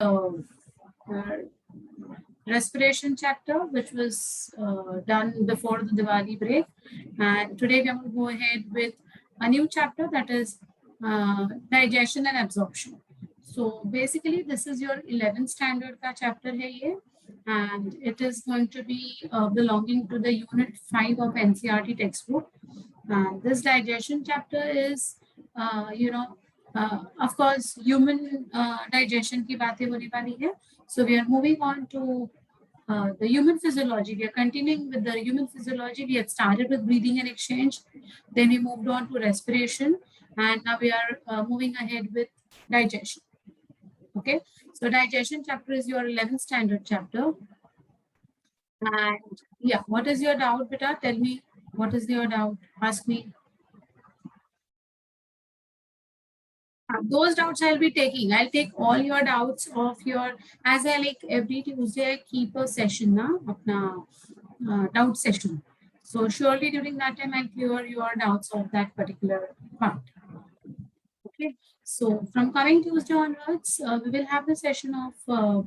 uh, respiration chapter, which was done before the Diwali break. And today we are going to go ahead with a new chapter, that is digestion and absorption. So basically, this is your 11th standard ka chapter hai ye, and it is going to be belonging to the unit 5 of NCERT textbook. And this digestion chapter is, of course, human digestion ki baatein hone wali hai. So we are moving on to the human physiology. We are continuing with the human physiology. We had started with breathing and exchange, then we moved on to respiration, and now we are moving ahead with digestion. Okay, so digestion chapter is your 11th standard chapter. And yeah, what is your doubt, beta? Tell me, what is your doubt? Ask me. Those doubts I'll be taking. I'll take all your doubts of your, as I like every Tuesday, I keep a session, na, apna doubt session. So surely during that time, I'll clear your doubts of that particular part. Okay. So from coming Tuesday onwards, we will have the session of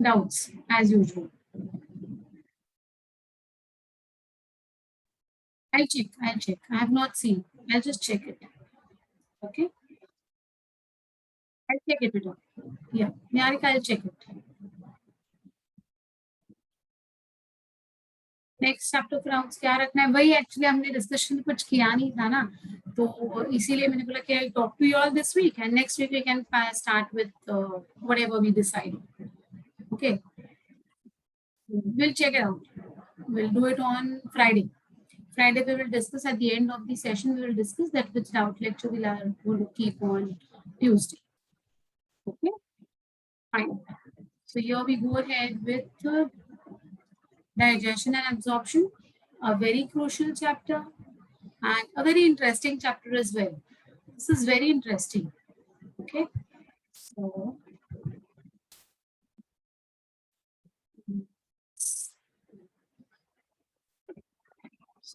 doubts as usual. I'll check. I have not seen. I'll just check it. Okay. I'll check it. Yeah. Niharika, I'll check it. Next chapter फिर हम क्या रखना है, वही actually हमने discussion कुछ किया नहीं था ना, तो इसीलिए मैंने बोला कि I talk to you all this week and next week we can start with whatever we decide. Okay, we'll check it out. We'll do it on Friday. We will discuss at the end of the session. We will discuss that which doubt lecture we are going to keep on Tuesday. Okay, fine. So here we go ahead with digestion and absorption, a very crucial chapter and a very interesting chapter as well. This is very interesting. Okay, so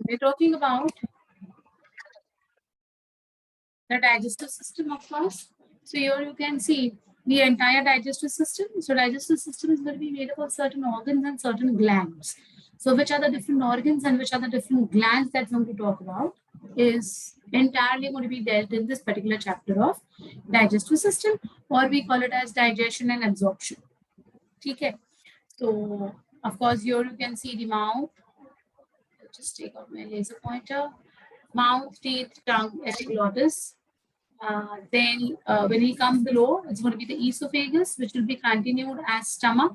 we're talking about the digestive system, of course. So here you can see the entire digestive system. So digestive system is going to be made up of certain organs and certain glands. So which are the different organs and which are the different glands that we're going to talk about is entirely going to be dealt in this particular chapter of digestive system, or we call it as digestion and absorption. Okay. So of course here you can see the mouth. I'll just take out my laser pointer. Mouth, teeth, tongue, epiglottis. Then when he comes below, it's going to be the esophagus, which will be continued as stomach,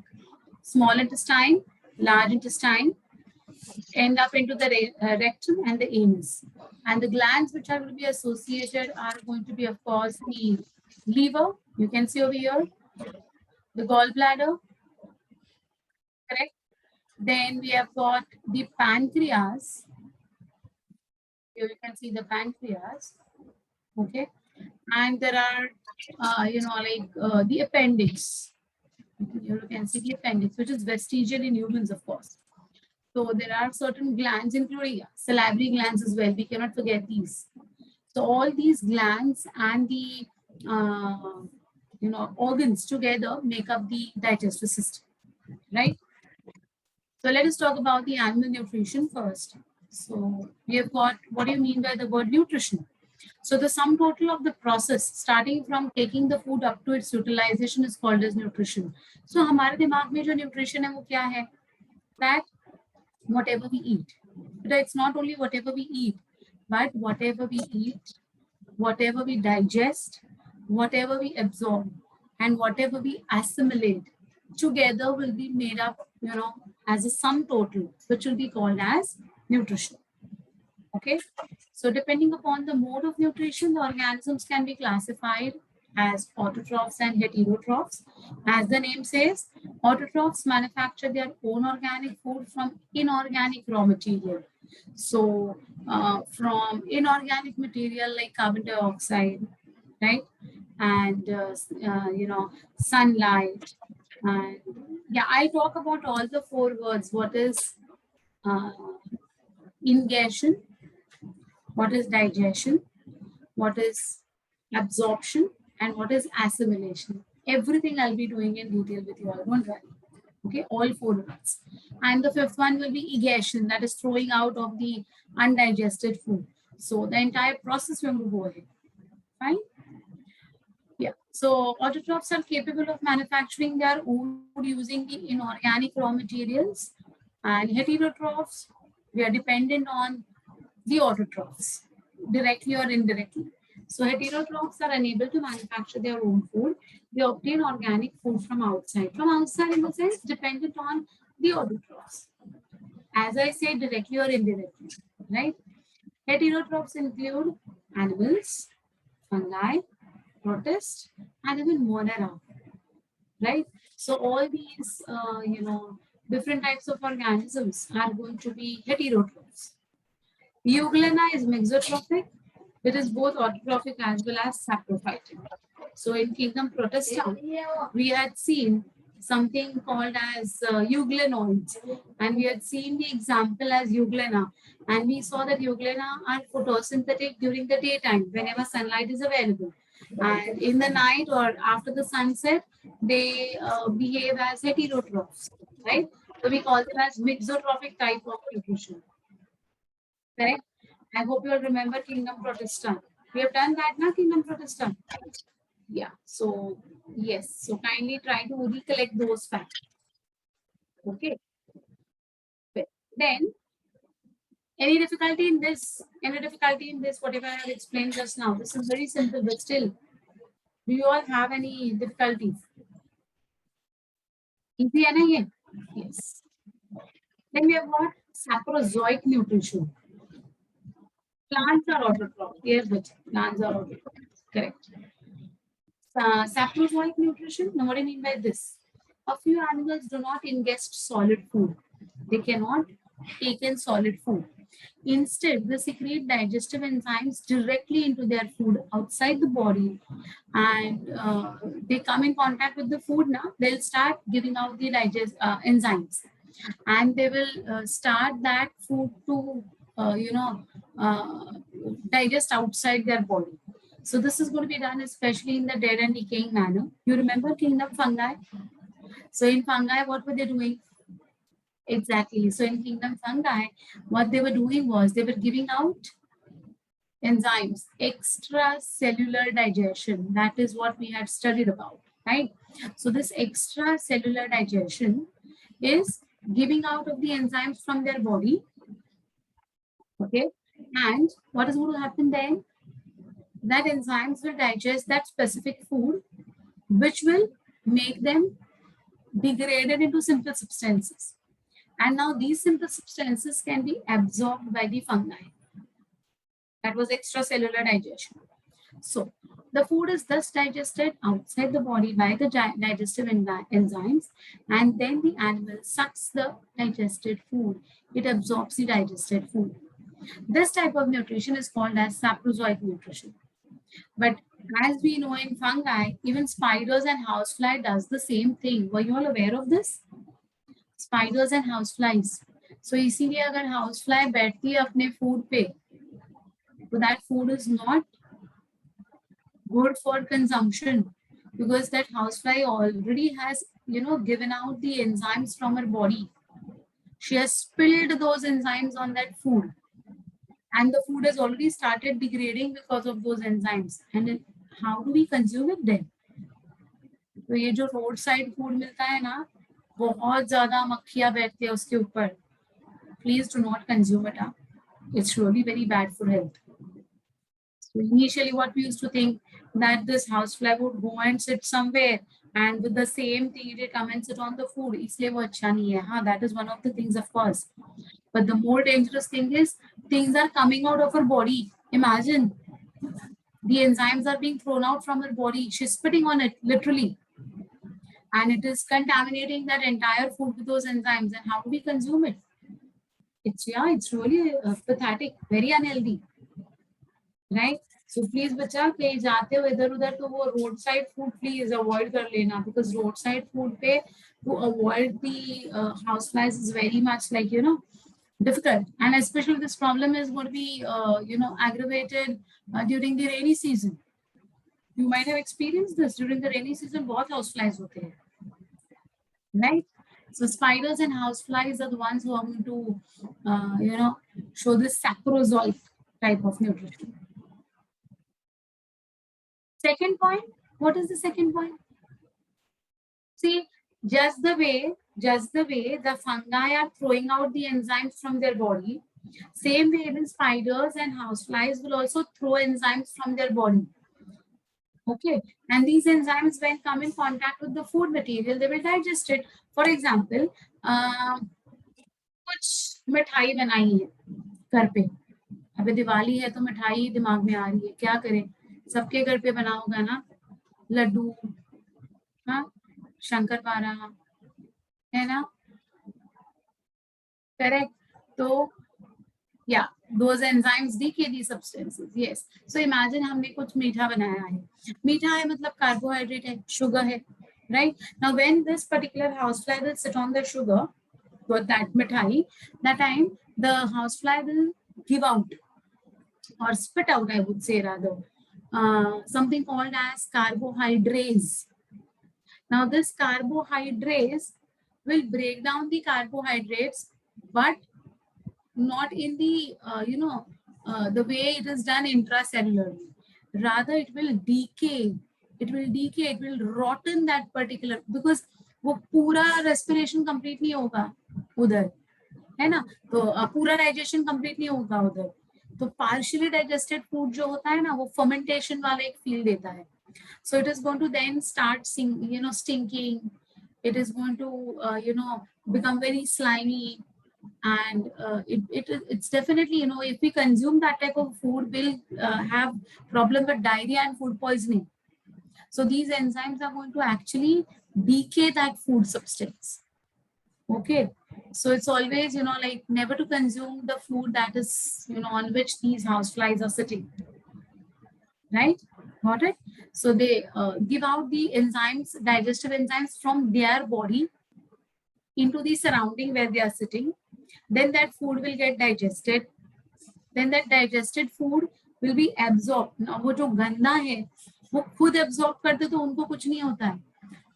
small intestine, large intestine, end up into the rectum and the anus. And the glands which are going to be associated are going to be, of course, the liver, you can see over here, the gallbladder, correct? Then we have got the pancreas. Here you can see the pancreas, okay? And there are, the appendix. Here you can see the appendix, which is vestigial in humans, of course. So there are certain glands, including salivary glands as well. We cannot forget these. So all these glands and the organs together make up the digestive system, right? So let us talk about the animal nutrition first. So we have got, what do you mean by the word nutrition? So the sum total of the process starting from taking the food up to its utilization is called as nutrition. So हमारे दिमाग में जो nutrition है वो क्या है? That whatever we eat. But it's not only whatever we eat, but whatever we eat, whatever we digest, whatever we absorb, and whatever we assimilate together will be made up, as a sum total, which will be called as nutrition. Okay, so depending upon the mode of nutrition, the organisms can be classified as autotrophs and heterotrophs. As the name says, autotrophs manufacture their own organic food from inorganic raw material. So from inorganic material like carbon dioxide, right? And, sunlight. And yeah, I'll talk about all the 4 words. What is ingestion? What is digestion, what is absorption, and what is assimilation. Everything I'll be doing in detail with you all. Don't worry. Okay, all 4 ones. And the 5th one will be egation, that is throwing out of the undigested food. So the entire process will go ahead. Fine. Yeah. So autotrophs are capable of manufacturing their own food using the inorganic raw materials, and heterotrophs, we are dependent on the autotrophs, directly or indirectly. So heterotrophs are unable to manufacture their own food. They obtain organic food from outside. From outside in the sense dependent on the autotrophs. As I said, directly or indirectly, right? Heterotrophs include animals, fungi, protists, and even monera, right? So all these, different types of organisms are going to be heterotrophs. Euglena is mixotrophic. It is both autotrophic as well as saprophytic. So in kingdom Protista, we had seen something called as euglenoids, and we had seen the example as euglena, and we saw that euglena are photosynthetic during the daytime whenever sunlight is available, and in the night or after the sunset they behave as heterotrophs, right? So we call them as mixotrophic type of nutrition. Correct? I hope you all remember Kingdom Protestant. We have done that now, Kingdom Protestant. Yeah. So yes. So kindly try to recollect those facts. Okay. Then any difficulty in this? Any difficulty in this? Whatever I have explained just now. This is very simple, but still, do you all have any difficulties? Easy, है Yes. Then we have got saprozoic nutrition. Plants are autotroph. Yes, but plants are autotroph. Correct. Saprozoic nutrition. Now, what do I mean by this? A few animals do not ingest solid food. They cannot take in solid food. Instead, they secrete digestive enzymes directly into their food outside the body, and they come in contact with the food. Now they'll start giving out the enzymes, and they will start that food to digest outside their body. So this is going to be done especially in the dead and decaying manner. You remember kingdom fungi? So in fungi, what were they doing? Exactly. So in kingdom fungi, what they were doing was they were giving out enzymes, extracellular digestion. That is what we had studied about, right? So this extracellular digestion is giving out of the enzymes from their body. Okay. And what is going to happen then? That enzymes will digest that specific food, which will make them degraded into simple substances. And now these simple substances can be absorbed by the fungi. That was extracellular digestion. So the food is thus digested outside the body by the digestive enzymes, and then the animal sucks the digested food. It absorbs the digested food. This type of nutrition is called as saprozoic nutrition. But as we know in fungi, even spiders and housefly does the same thing. Were you all aware of this? Spiders and houseflies. So इसीलिए अगर housefly बैठती है अपने food पे, so that food is not good for consumption, because that housefly already has given out the enzymes from her body. She has spilled those enzymes on that food, and the food has already started degrading because of those enzymes. And how do we consume it then? तो ये जो road side food मिलता है ना, बहुत ज्यादा मक्खियां बैठती है उसके ऊपर. Please do not consume it. It's really very bad for health. So initially what we used to think that this housefly would go and sit somewhere and with the same thing it come and sit on the food. इसलिए वो अच्छा नहीं है. हाँ, that is one of the things, of course. But the more dangerous thing is things are coming out of her body. Imagine the enzymes are being thrown out from her body. She's spitting on it literally, and it is contaminating that entire food with those enzymes. And how do we consume it? It's really pathetic, very unhealthy, right? So please बच्चा कहीं जाते हो इधर उधर तो वो road side food please avoid कर लेना, because रोड साइड फूड पे to avoid the houseflies is very much like difficult, and especially this problem is going to be aggravated during the rainy season. You might have experienced this during the rainy season. बहुत house flies होते हैं, right? So spiders and house flies are the ones who are going to, show this saprozoic type of nutrition. Second point, what is the second point? See, just the way the fungi are throwing out the enzymes from their body, same way even spiders and houseflies will also throw enzymes from their body. Okay, and these enzymes, when come in contact with the food material, they will digest it. For example, कुछ मिठाई बनाई है घर पे, अभी दिवाली है तो मिठाई दिमाग में आ रही है, क्या करें, सबके घर पे बना होगा ना, लड्डू, हाँ, शंकरपारा, है ना, करेक्ट. तो yeah, those enzymes decay these substances. Yes. So imagine हमने कुछ मीठा बनाया है. मीठा है मतलब carbohydrate है, sugar है, right? Now when this particular housefly will sit on the sugar, with that mithai, that time the housefly will give out or spit out, I would say rather, something called as carbohydrates. Now this carbohydrates will break down the carbohydrates, but not in the the way it is done intracellularly. Rather it will decay, it will rotten that particular, because वो पूरा respiration complete नहीं होगा उधर, है ना, तो पूरा digestion complete नहीं होगा उधर, तो partially digested food जो होता है ना, वो fermentation वाला एक feel देता है. So it is going to then start stinking, it is going to become very slimy, and it's definitely, if we consume that type of food, we'll have problem with diarrhea and food poisoning. So these enzymes are going to actually decay that food substance. Okay, so it's always like never to consume the food that is on which these houseflies are sitting, right? Got it? So they give out the enzymes, digestive enzymes from their body into the surrounding where they are sitting. Then that food will get digested. Then that digested food will be absorbed. Now वो जो गंदा है वो खुद absorb करते तो उनको कुछ नहीं होता है,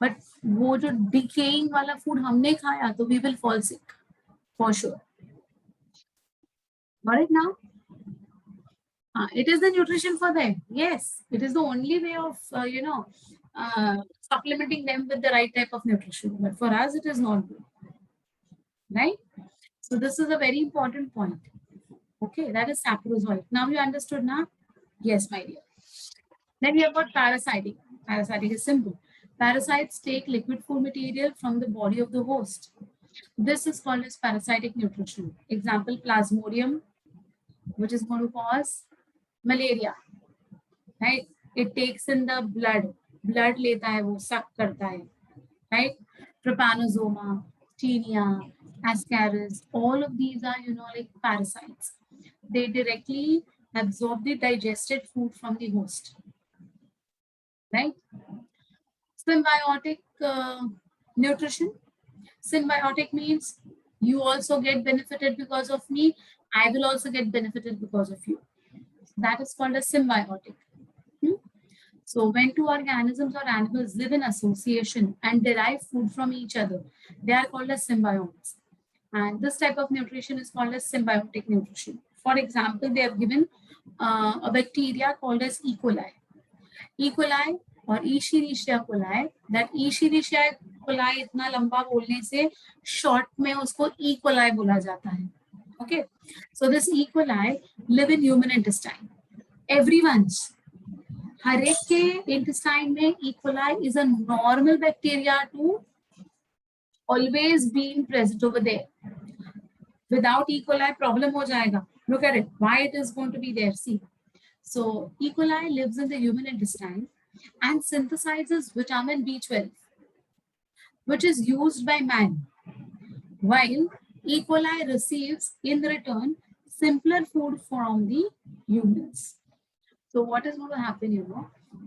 but वो जो decaying वाला food हमने खाया तो we will fall sick for sure. Got it now? It is the nutrition for them. Yes, it is the only way of supplementing them with the right type of nutrition. But for us, it is not good, right? So this is a very important point. Okay, that is saprozoic. Now you understood now? Yes, my dear. Then we have got parasitic. Parasitic is simple. Parasites take liquid food material from the body of the host. This is called as parasitic nutrition. Example, Plasmodium, which is going to cause malaria, right? It takes in the blood. Blood लेता है वो, suck करता है, right? Trypanosoma, Taenia, Ascaris, all of these are like parasites. They directly absorb the digested food from the host, right? Symbiotic nutrition. Symbiotic means you also get benefited because of me, I will also get benefited because of you. That is called a symbiotic. So when two organisms or animals live in association and derive food from each other, they are called as symbionts. And this type of nutrition is called as symbiotic nutrition. For example, they have given a bacteria called as E. coli. E. coli or Escherichia coli. That Escherichia coli इतना लंबा बोलने से short में उसको E. coli बोला जाता है. Okay, so this E. coli live in human intestine. Everyone's. हर एक के intestine में E. coli is a normal bacteria to always being present over there. Without E. coli, problem हो जाएगा. Look at it. Why it is going to be there? See. So E. coli lives in the human intestine and synthesizes vitamin B12, which is used by man, while E. coli receives in return simpler food from the humans. So what is going to happen,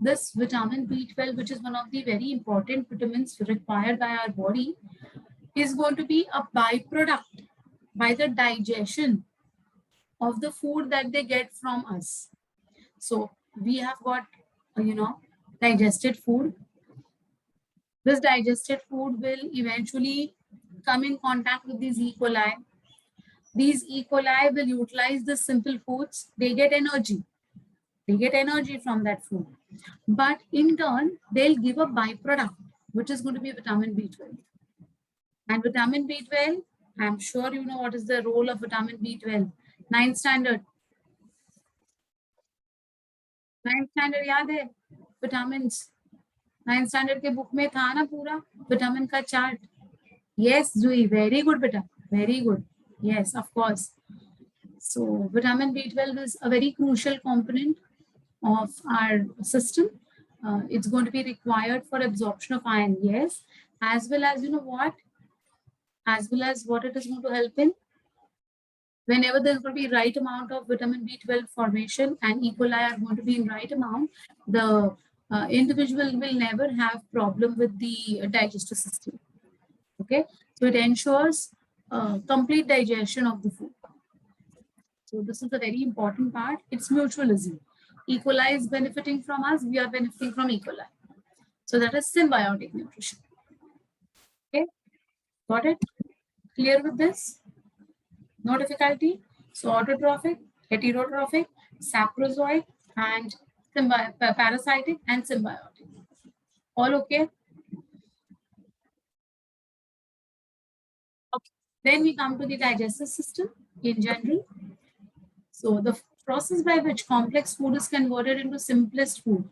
this vitamin B12, which is one of the very important vitamins required by our body, is going to be a byproduct by the digestion of the food that they get from us. So we have got, digested food. This digested food will eventually come in contact with these E. coli. These E. coli will utilize the simple foods. They get energy. They get energy from that food. But in turn, they'll give a byproduct, which is going to be vitamin B12. And vitamin B12, I'm sure you know what is the role of vitamin B12. Ninth standard. Ninth standard याद है? Vitamins. Ninth standard के book में था ना पूरा vitamin का chart. Yes, Zui, very good, beta. Very good. Yes, of course. So vitamin B12 is a very crucial component of our system. It's going to be required for absorption of iron, yes, as well as, you know what? As well as what it is going to help in. Whenever there's going to be right amount of vitamin B12 formation and E. coli are going to be in right amount, the individual will never have problem with the digestive system. Okay, so it ensures complete digestion of the food. So this is a very important part. It's mutualism. E. coli is benefiting from us, we are benefiting from E. coli. So that is symbiotic nutrition. Okay, got it? Clear with this? No difficulty? So autotrophic, heterotrophic, saprozoic, and parasitic and symbiotic. All okay? Okay. Then we come to the digestive system in general. So the process by which complex food is converted into simplest food.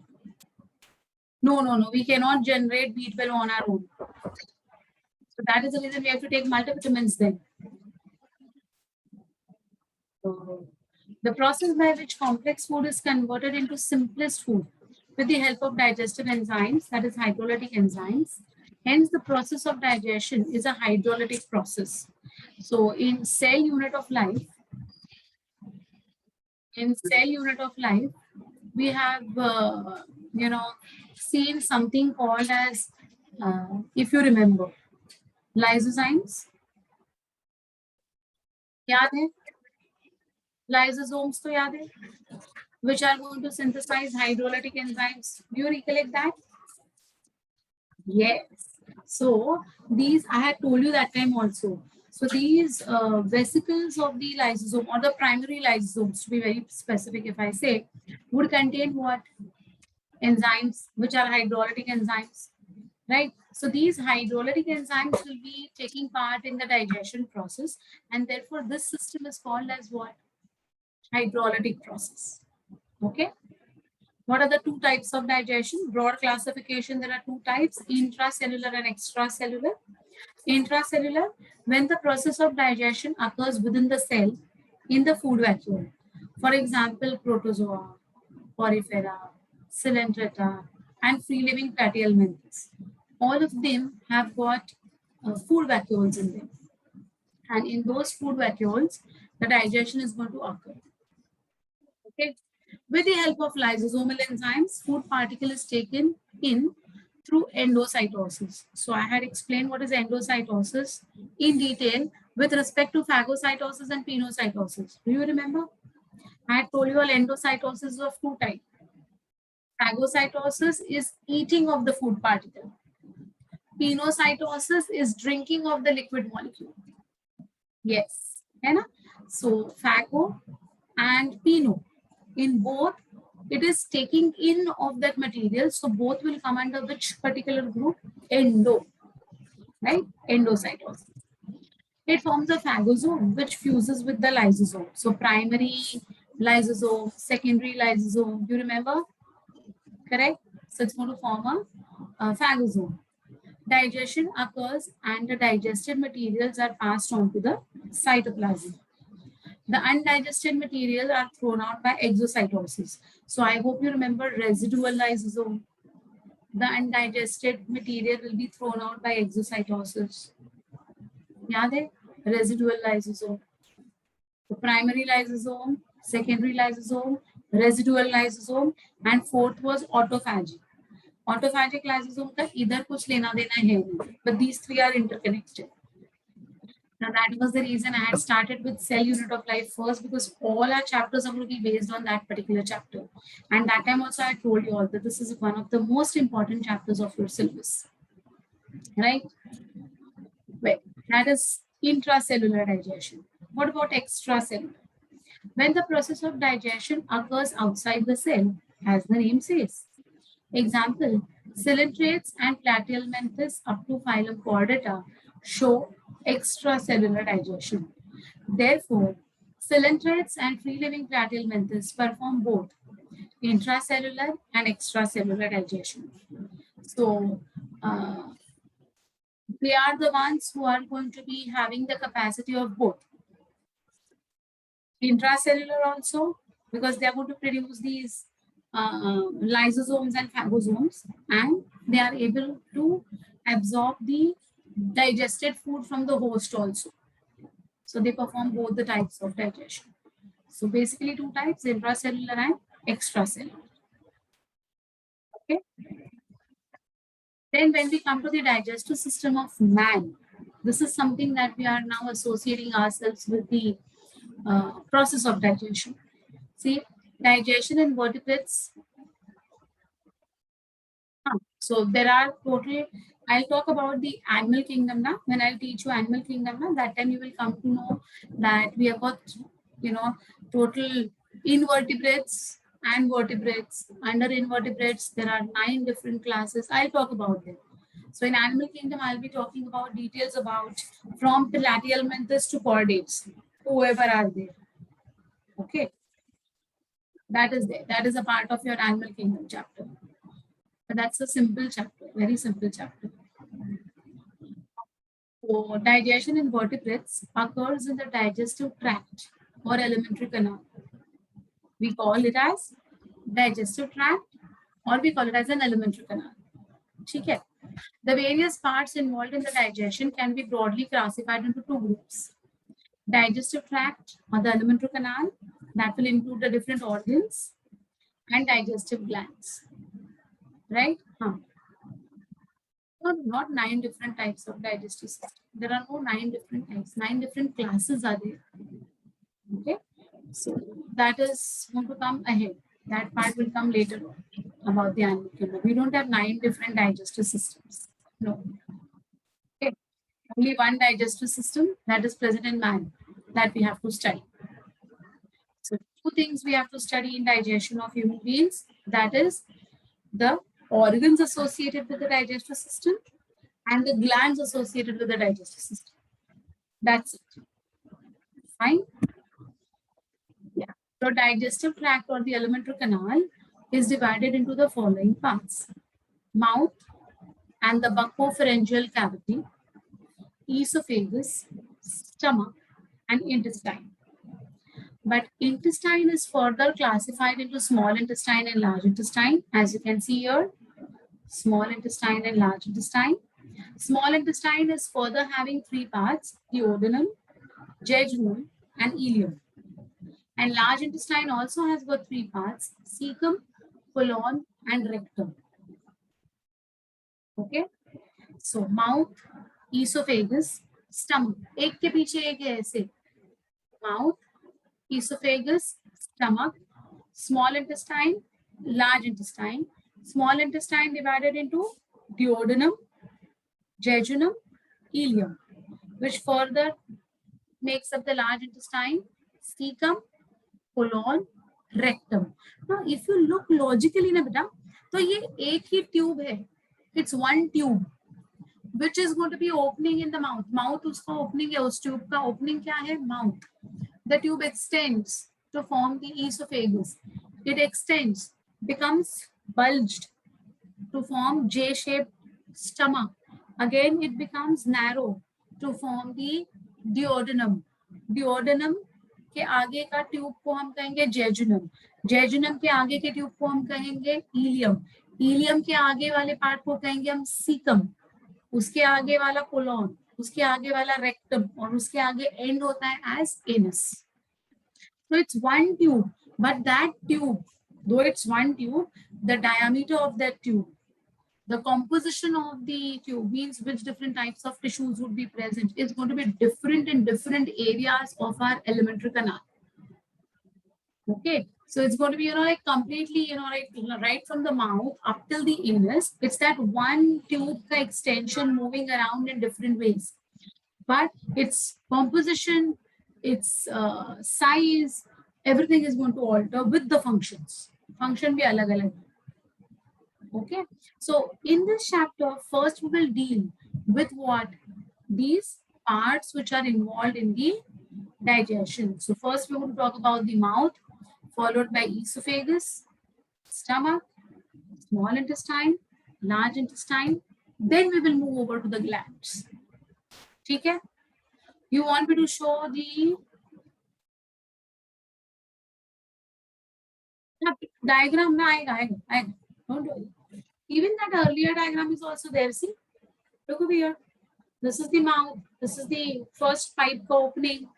No, we cannot generate B12 on our own. So that is the reason we have to take multivitamins then. So the process by which complex food is converted into simplest food with the help of digestive enzymes, that is hydrolytic enzymes. Hence, the process of digestion is a hydrolytic process. So in cell unit of life, we have, seen something called as, if you remember, lysozymes. याद है? Lysosomes तो याद है? Which are going to synthesize hydrolytic enzymes. Do you recollect that? Yes. So these, I had told you that time also. So these vesicles of the lysosome, or the primary lysosomes, to be very specific, if I say, would contain what? Enzymes, which are hydrolytic enzymes, right? So these hydrolytic enzymes will be taking part in the digestion process, and therefore this system is called as what? Hydrolytic process. Okay. What are the two types of digestion? Broad classification, there are two types, intracellular and extracellular. Intracellular, when the process of digestion occurs within the cell in the food vacuole. For example, protozoa, porifera, coelenterata, and free-living platyhelminthes. All of them have got food vacuoles in them. And in those food vacuoles, the digestion is going to occur. Okay. With the help of lysosomal enzymes, food particle is taken in through endocytosis. So I had explained what is endocytosis in detail with respect to phagocytosis and pinocytosis. Do you remember? I had told you all endocytosis is of two types. Phagocytosis is eating of the food particle. Pinocytosis is drinking of the liquid molecule. Yes. So phago and pino, in both, it is taking in of that material. So both will come under which particular group? Endo, right? Endocytosis. It forms a phagosome which fuses with the lysosome. So primary lysosome, secondary lysosome, you remember? Correct? So it's going to form a phagosome. Digestion occurs and the digested materials are passed on to the cytoplasm. The undigested materials are thrown out by exocytosis. So I hope you remember residual lysosome. The undigested material will be thrown out by exocytosis. Yaad hai? Residual lysosome. The primary lysosome, secondary lysosome, residual lysosome, and fourth was autophagy. Autophagic lysosome का इधर कुछ लेना देना है नहीं, but these three are interconnected. Now that was the reason I had started with cell unit of life first, because all our chapters are going to be based on that particular chapter. And that time also I told you all that this is one of the most important chapters of your syllabus, right? Well, that is intracellular digestion. What about extracellular? When the process of digestion occurs outside the cell, as the name says. Example, coelentrates and platyhelminthes up to phylum Chordata show extracellular digestion. Therefore, coelentrates and free-living platyhelminthes perform both intracellular and extracellular digestion. So, they are the ones who are going to be having the capacity of both. Intracellular also, because they are going to produce these lysosomes and phagosomes, and they are able to absorb the digested food from the host also. So they perform both the types of digestion. So basically two types, intracellular and extracellular. Okay. Then when we come to the digestive system of man, this is something that we are now associating ourselves with the process of digestion. See, digestion in vertebrates. So there are total, I'll talk about the animal kingdom now. When I'll teach you animal kingdom now, that time you will come to know that we have got, total invertebrates and vertebrates. Under invertebrates, there are 9 different classes. I'll talk about them. So in animal kingdom, I'll be talking about details about from platyhelminthes to chordates, whoever are there. Okay. That is there. That is a part of your animal kingdom chapter. But that's a simple chapter, very simple chapter. So digestion in vertebrates occurs in the digestive tract or alimentary canal. We call it as digestive tract or we call it as an alimentary canal. Okay. The various parts involved in the digestion can be broadly classified into 2 groups. Digestive tract or the alimentary canal, that will include the different organs, and digestive glands. Right? Not 9 different types of digestive system. There are no 9 different types. 9 different classes are there. Okay. So that is going to come ahead. That part will come later on about the animal kingdom. We don't have 9 different digestive systems. No. Okay. Only one digestive system that is present in man that we have to study. So 2 things we have to study in digestion of human beings. That is the organs associated with the digestive system and the glands associated with the digestive system. That's it. Fine. Yeah. So digestive tract or the alimentary canal is divided into the following parts: mouth and the buccopharyngeal cavity, esophagus, stomach, and intestine. But intestine is further classified into small intestine and large intestine. As you can see here, small intestine and large intestine. Small intestine is further having 3 parts: duodenum, jejunum, and ileum. And large intestine also has got 3 parts: cecum, colon, and rectum. Okay. So mouth, esophagus, stomach. एक के पीछे एक है ऐसे. Mouth, esophagus, stomach, small intestine, large intestine. Small intestine divided into duodenum, jejunum, ileum, which further makes up the large intestine, cecum, colon, rectum. Now, if you look logically na beta, तो ये एक ही tube है. It's one tube, which is going to be opening in the mouth. Mouth उसका opening है, उस tube का opening क्या है? Mouth. The tube extends to form the esophagus. It extends, becomes bulged to form J-shaped stomach. Again, it becomes narrow to form the duodenum. Duodenum के आगे का tube को हम कहेंगे जेजुनम. जेजुनम के आगे के ट्यूब को हम कहेंगे इलियम. इलियम के आगे वाले पार्ट को कहेंगे हम सीकम. उसके आगे वाला कोलोन, उसके आगे वाला रेक्टम, और उसके आगे एंड होता है as anus. So it's one tube, but that tube, though it's one tube, the diameter of that tube The composition of the tube means which different types of tissues would be present is going to be different in different areas of our alimentary canal. Okay, so it's going to be, like completely, like right from the mouth up till the anus. It's that one tube extension moving around in different ways, but its composition, its size, everything is going to alter with the functions. Function bhi alag alag. Okay, so in this chapter, first we will deal with what? These parts which are involved in the digestion. So first we will talk about the mouth, followed by esophagus, stomach, small intestine, large intestine. Then we will move over to the glands. Okay? You want me to show the diagram? Don't worry. Even that earlier diagram is also there. See, look over here. This is the mouth. This is the first pipe opening,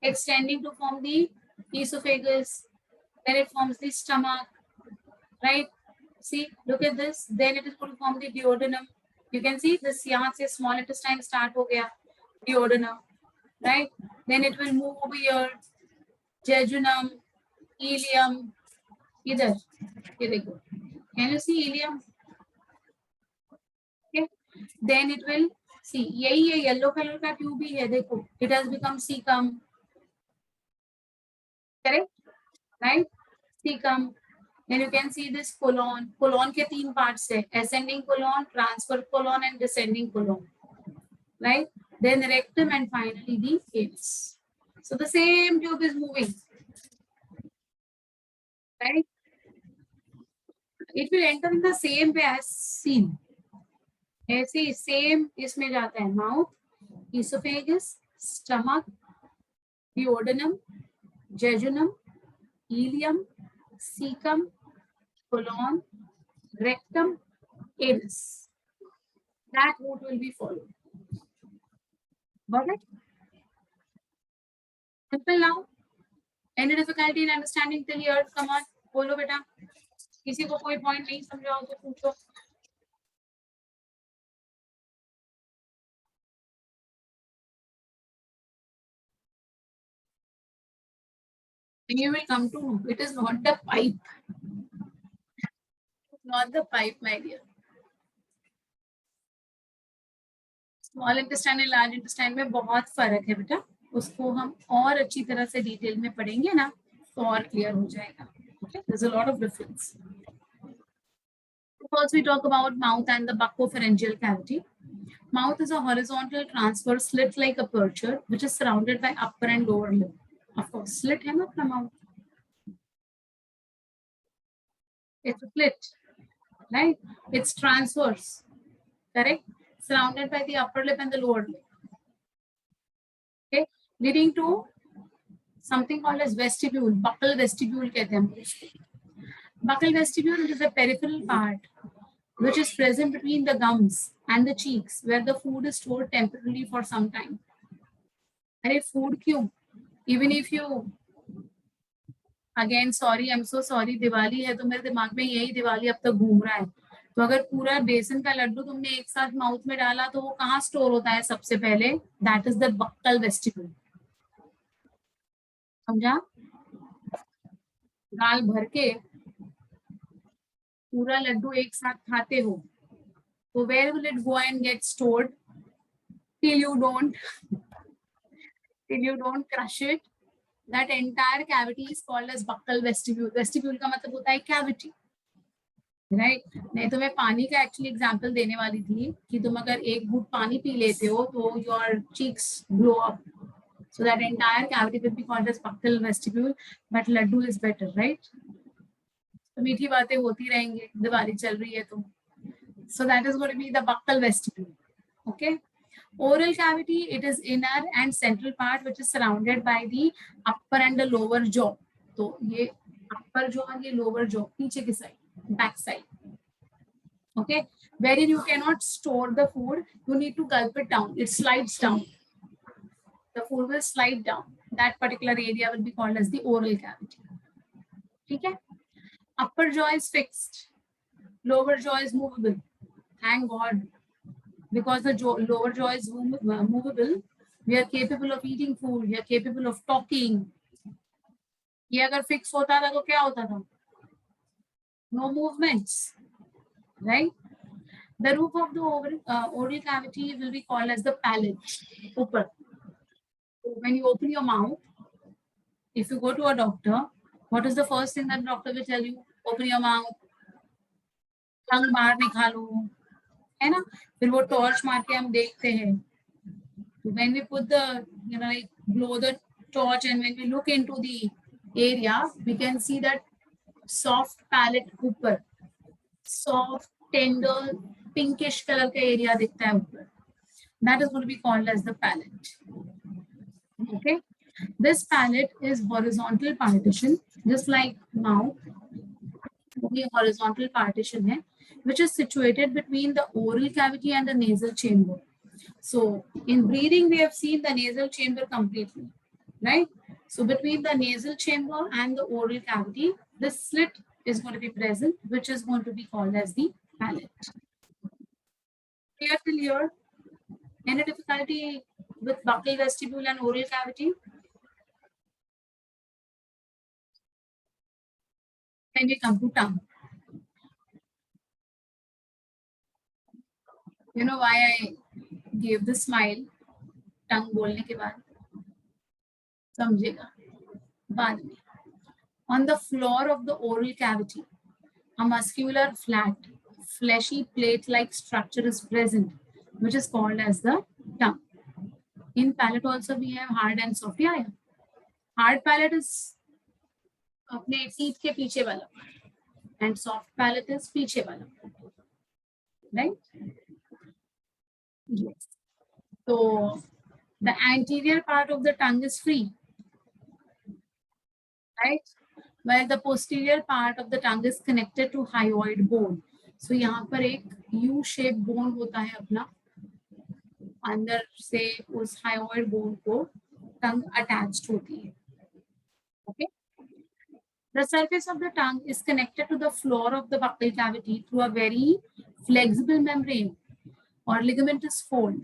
extending to form the esophagus. Then it forms the stomach, right? See, look at this. Then it is going to form the duodenum. You can see this यहाँ से small intestine start हो गया, duodenum, right? Then it will move over here, jejunum, ileum. इधर, ये देखो. Can you see ileum? Okay. Then it will see यही है yellow color का tube ही है देखो. It has become cecum. Correct? Right? Cecum. Then you can see this colon. Colon के तीन parts है. Ascending colon, transverse colon, and descending colon. Right? Then rectum and finally the anus. So the same tube is moving. Right? It will enter in the same way as seen. ऐसे same इसमें जाता है mouth, esophagus, stomach, duodenum, jejunum, ileum, cecum, colon, rectum, anus. That route will be followed. Got it? Simple now. Any difficulty in understanding till here? Come on, बोलो बेटा. किसी को कोई point नहीं समझा हो तो पूछो. And you will come to know it is not the pipe. Not the pipe, my dear. Small intestine और लार्ज इंटेस्टाइन में बहुत फर्क है बेटा. उसको हम और अच्छी तरह से डिटेल में पढ़ेंगे ना तो और क्लियर हो जाएगा. Okay, there's a lot of difference. First, we talk about mouth and the buccopharyngeal cavity. Mouth is a horizontal transverse slit-like aperture which is surrounded by upper and lower lip. Of course, slit है ना अपना mouth. It's a slit, right? It's transverse, correct? Surrounded by the upper lip and the lower lip. Okay, leading to something called as vestibule, buccal vestibule कहते हैं हम उसको. Buccal vestibule is a peripheral part which is present between the gums and the cheeks where the food is stored temporarily for some time. अरे food क्यों? Even if you, again sorry, I'm so sorry, Diwali है तो मेरे दिमाग में यही दिवाली अब तक घूम रहा है. तो अगर पूरा बेसन का लड्डू तुमने एक साथ माउथ में डाला तो वो कहाँ स्टोर होता है सबसे पहले? That is the buccal vestibule. समझा? दाल भर के पूरा लड्डू एक साथ खाते हो तो where will it go and get stored till you don't crush it? That entire cavity is called as buccal vestibule. Vestibule का मतलब होता है cavity. राइट नहीं तो मैं पानी का एक्चुअली एग्जांपल देने वाली थी कि तुम अगर एक घूंट पानी पी लेते हो तो your cheeks glow up. So that entire cavity will be called as buccal vestibule. But laddu is better, right? तो मीठी बातें होती रहेंगी, दिवाली चल रही है तो. So that is going to be the buccal vestibule. Okay. Oral cavity, it is inner and central part which is surrounded by the upper and the lower jaw. तो ये upper jaw और ये lower jaw पीछे की side, back side. Okay, wherein you cannot store the food, you need to gulp it down. It slides down. The food will slide down. That particular area will be called as the oral cavity. ठीक है? Upper jaw is fixed. Lower jaw is movable. Thank God, because the lower jaw is movable, we are capable of eating food, we are capable of talking. ये अगर fix होता था तो क्या होता था? No movements, right? The roof of the oral cavity will be called as the palate. Upper. So when you open your mouth, if you go to a doctor, what is the first thing that doctor will tell you? Open your mouth, टंग बाहर निकालो, है ना? फिर वो torch मार के हम देखते हैं. When we put the, like blow the torch and when we look into the area, we can see that soft palate ऊपर, soft, tender, pinkish color का area दिखता है ऊपर. That is going to be called as the palate. Okay. This palate is horizontal partition, just like mouth. Horizontal partition है, which is situated between the oral cavity and the nasal chamber. So in breathing, we have seen the nasal chamber completely, right? So between the nasal chamber and the oral cavity, this slit is going to be present, which is going to be called as the palate. Clear till here? Any difficulty with buccal vestibule and oral cavity? Then we come to tongue. You know why I gave the smile? Tongue बोलने के बाद समझेगा बाद में. On the floor of the oral cavity, a muscular, flat, fleshy plate-like structure is present, which is called as the tongue. In palate also we have hard and soft. Yeah. Hard palate is अपने teeth के पीछे वाला, and soft palate is पीछे वाला, right? Yes. So the anterior part of the tongue is free, right? While the posterior part of the tongue is connected to hyoid bone. So यहाँ पर एक U-shaped bone होता है अपना, अंदर से उस hyoid bone को tongue attached होती है. Okay. The surface of the tongue is connected to the floor of the buccal cavity through a very flexible membrane or ligamentous fold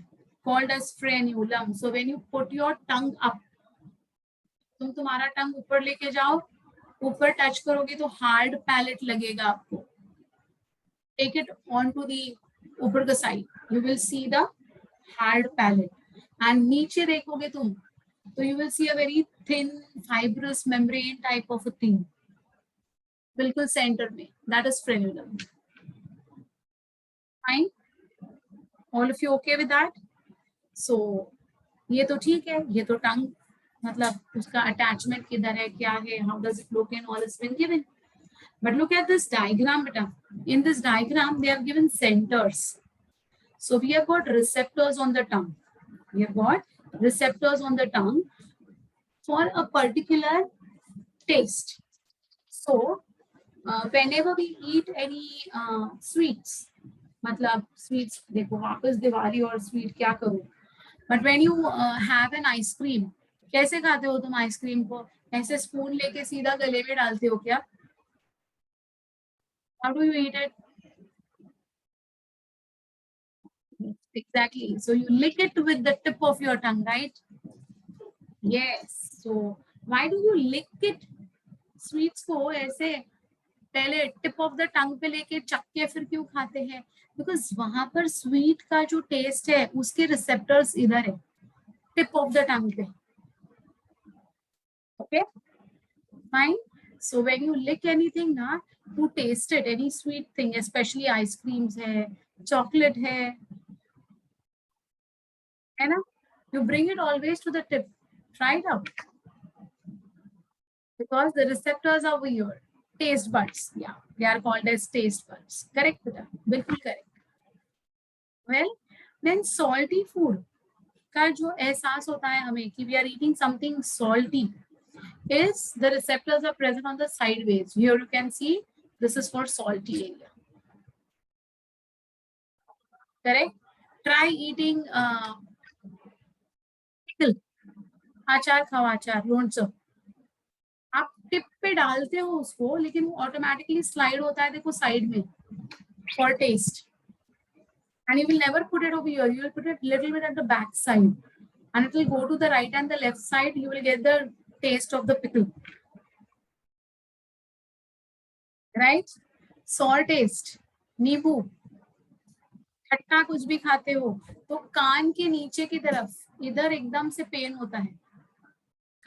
called as frenulum. So when you put your tongue up, तुम तुम्हारा टंग ऊपर लेके जाओ, ऊपर touch करोगे तो hard palate लगेगा आपको. Take it on to the ऊपर का side, you will see the hard palate. And नीचे देखोगे तुम तो you will see a very thin fibrous membrane type of a thing बिल्कुल सेंटर में. That is frenulum. Fine, all of you okay with that? So ये तो ठीक है, ये तो टंग मतलब उसका अटैचमेंट किधर है, क्या है, how does it look, and all is been given. But look at this diagram, beta. In this diagram, they have given centers. So we have got receptors on the tongue. We have got receptors on the tongue for a particular taste. So whenever we eat any sweets, मतलब sweets देखो वापस दिवाली और sweet क्या करो. But when you have an ice cream, कैसे खाते हो तुम आइसक्रीम को? ऐसे स्पून लेके सीधा गले में डालते हो क्या? How do you eat it? Exactly. So you lick it with the tip of your tongue, right? Yes. So why do you lick it? Sweets को ऐसे पहले टिप ऑफ द टंग पे लेके चक्के फिर क्यों खाते हैं? बिकॉज वहां पर स्वीट का जो टेस्ट है उसके रिसेप्टर्स इधर है, टिप ऑफ द टंग पे. Okay fine. So when you lick anything ना to taste it, any sweet thing, specially ice creams है, चॉकलेट है ना, you bring it always to the tip. Try it out. Because the receptors are over here. Taste buds. Yeah, they are called as taste buds. Correct, beta? Bilkul correct. Well, then salty food का जो एहसास होता है हमें कि we are eating something salty is the receptors are present on the sideways. Here you can see this is for salty area. Correct? Try eating pickle. आचार खाओ, आचार, लोणचं. आप टिप पे डालते हो उसको लेकिन वो ऑटोमेटिकली स्लाइड होता है देखो साइड में for taste. And you will never put it over here. You will put it little bit at the back side. And it will go to the right and the left side. You will get the taste of the pickle. Right? Sour taste. नींबू खट्टा कुछ भी खाते हो तो कान के नीचे की तरफ इधर एकदम से पेन होता है.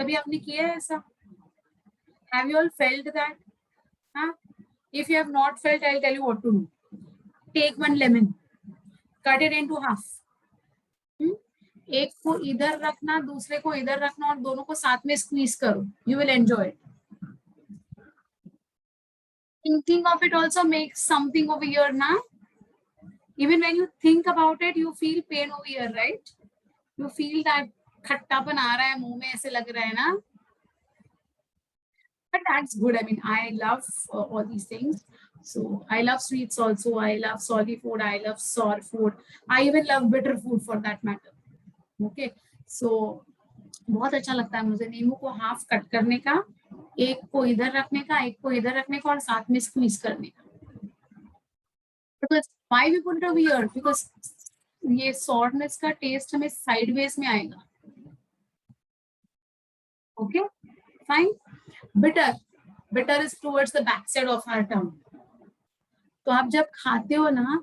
कभी आपने किया है ऐसा? Have you all felt that? Huh? If you have not felt, I'll tell you what to do. Take one lemon, cut it into half. एक को इधर रखना, दूसरे को इधर रखना और दोनों को साथ में स्क्वीज करो. You will enjoy it. Thinking of it also makes something over here now. Even when you think about it, you feel pain over here, right? You feel that खट्टापन आ रहा है मुंह में, ऐसे लग रहा है ना. But that's good. I mean, I love all these things. So I love sweets also. I love salty food. I love sour food. I even love bitter food for that matter. Okay. So बहुत अच्छा लगता है मुझे नींबू को half cut करने का, एक को इधर रखने का, एक को इधर रखने का और साथ में स्क्वीज करने का. Because why we put it over here? Because ये sourness का टेस्ट हमें sideways में आएगा. Okay, fine. Bitter. Bitter is towards the back side of our tongue. तो आप जब खाते हो ना,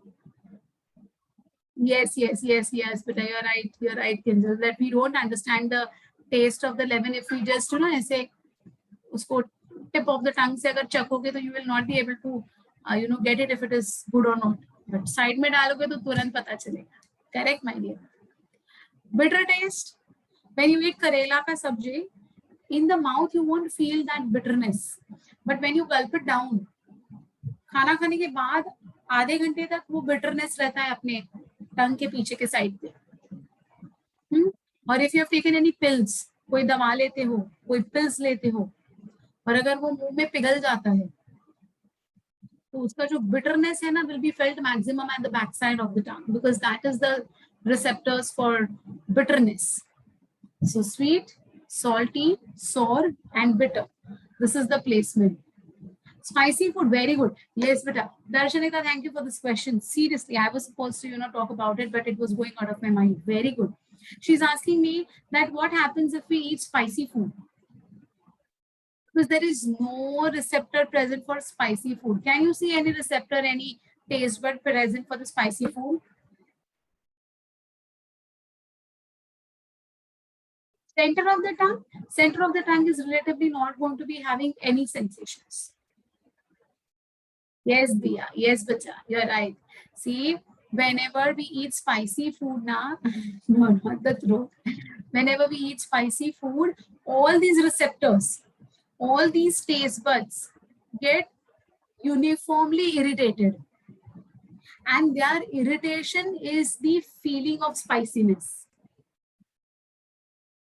yes, but you're right, Kinjal, that we don't understand the taste of the lemon if we just, you know, ऐसे उसको tip of the tongue से अगर चखोगे तो you will not be able to, get it if it is good or not. But side में डालोगे तो तुरंत पता चलेगा. Correct, my dear. Bitter taste. When you eat करेला का सब्जी, in the mouth you won't feel that bitterness. But when you gulp it down, खाना खाने के बाद आधे घंटे तक वो bitterness रहता है अपने टंग के पीछे के साइड पे. और if you have taken any pills, कोई दवा लेते हो, कोई pills लेते हो, और अगर वो मुंह में पिघल जाता है, तो उसका जो bitterness है ना will be felt maximum at the back side of the tongue because that is the receptors for bitterness. So sweet, salty, sour, and bitter. This is the placement. Spicy food, very good. Yes, beta. Darshanika, thank you for this question. Seriously, I was supposed to, talk about it, but it was going out of my mind. Very good. She's asking me that what happens if we eat spicy food? Because there is no receptor present for spicy food. Can you see any receptor, any taste bud present for the spicy food? Center of the tongue is relatively not going to be having any sensations. Yes, Dia. Yes, Bacha. You're right. See, whenever we eat spicy food now, no, not the throat. Whenever we eat spicy food, all these receptors, all these taste buds get uniformly irritated. And their irritation is the feeling of spiciness.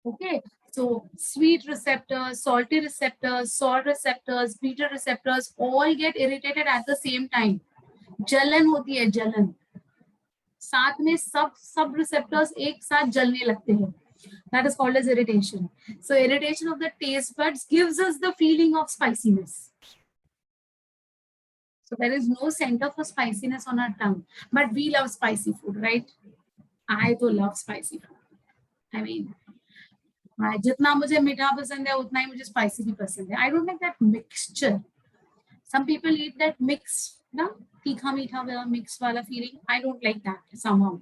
Okay, so sweet receptors, salty receptors, sour receptors, bitter receptors all get irritated at the same time. जलन होती है, जलन. साथ में सब receptors एक साथ जलने लगते हैं. That is called as irritation. So irritation of the taste buds gives us the feeling of spiciness. So there is no center for spiciness on our tongue. But we love spicy food, right? I too love spicy food. I mean, जितना मुझे मीठा पसंद है उतना ही मुझे spicy भी पसंद है. I don't like that mixture. Some people eat that mix, ना तीखा मीठा वाला mix वाला feeling. I don't like that somehow.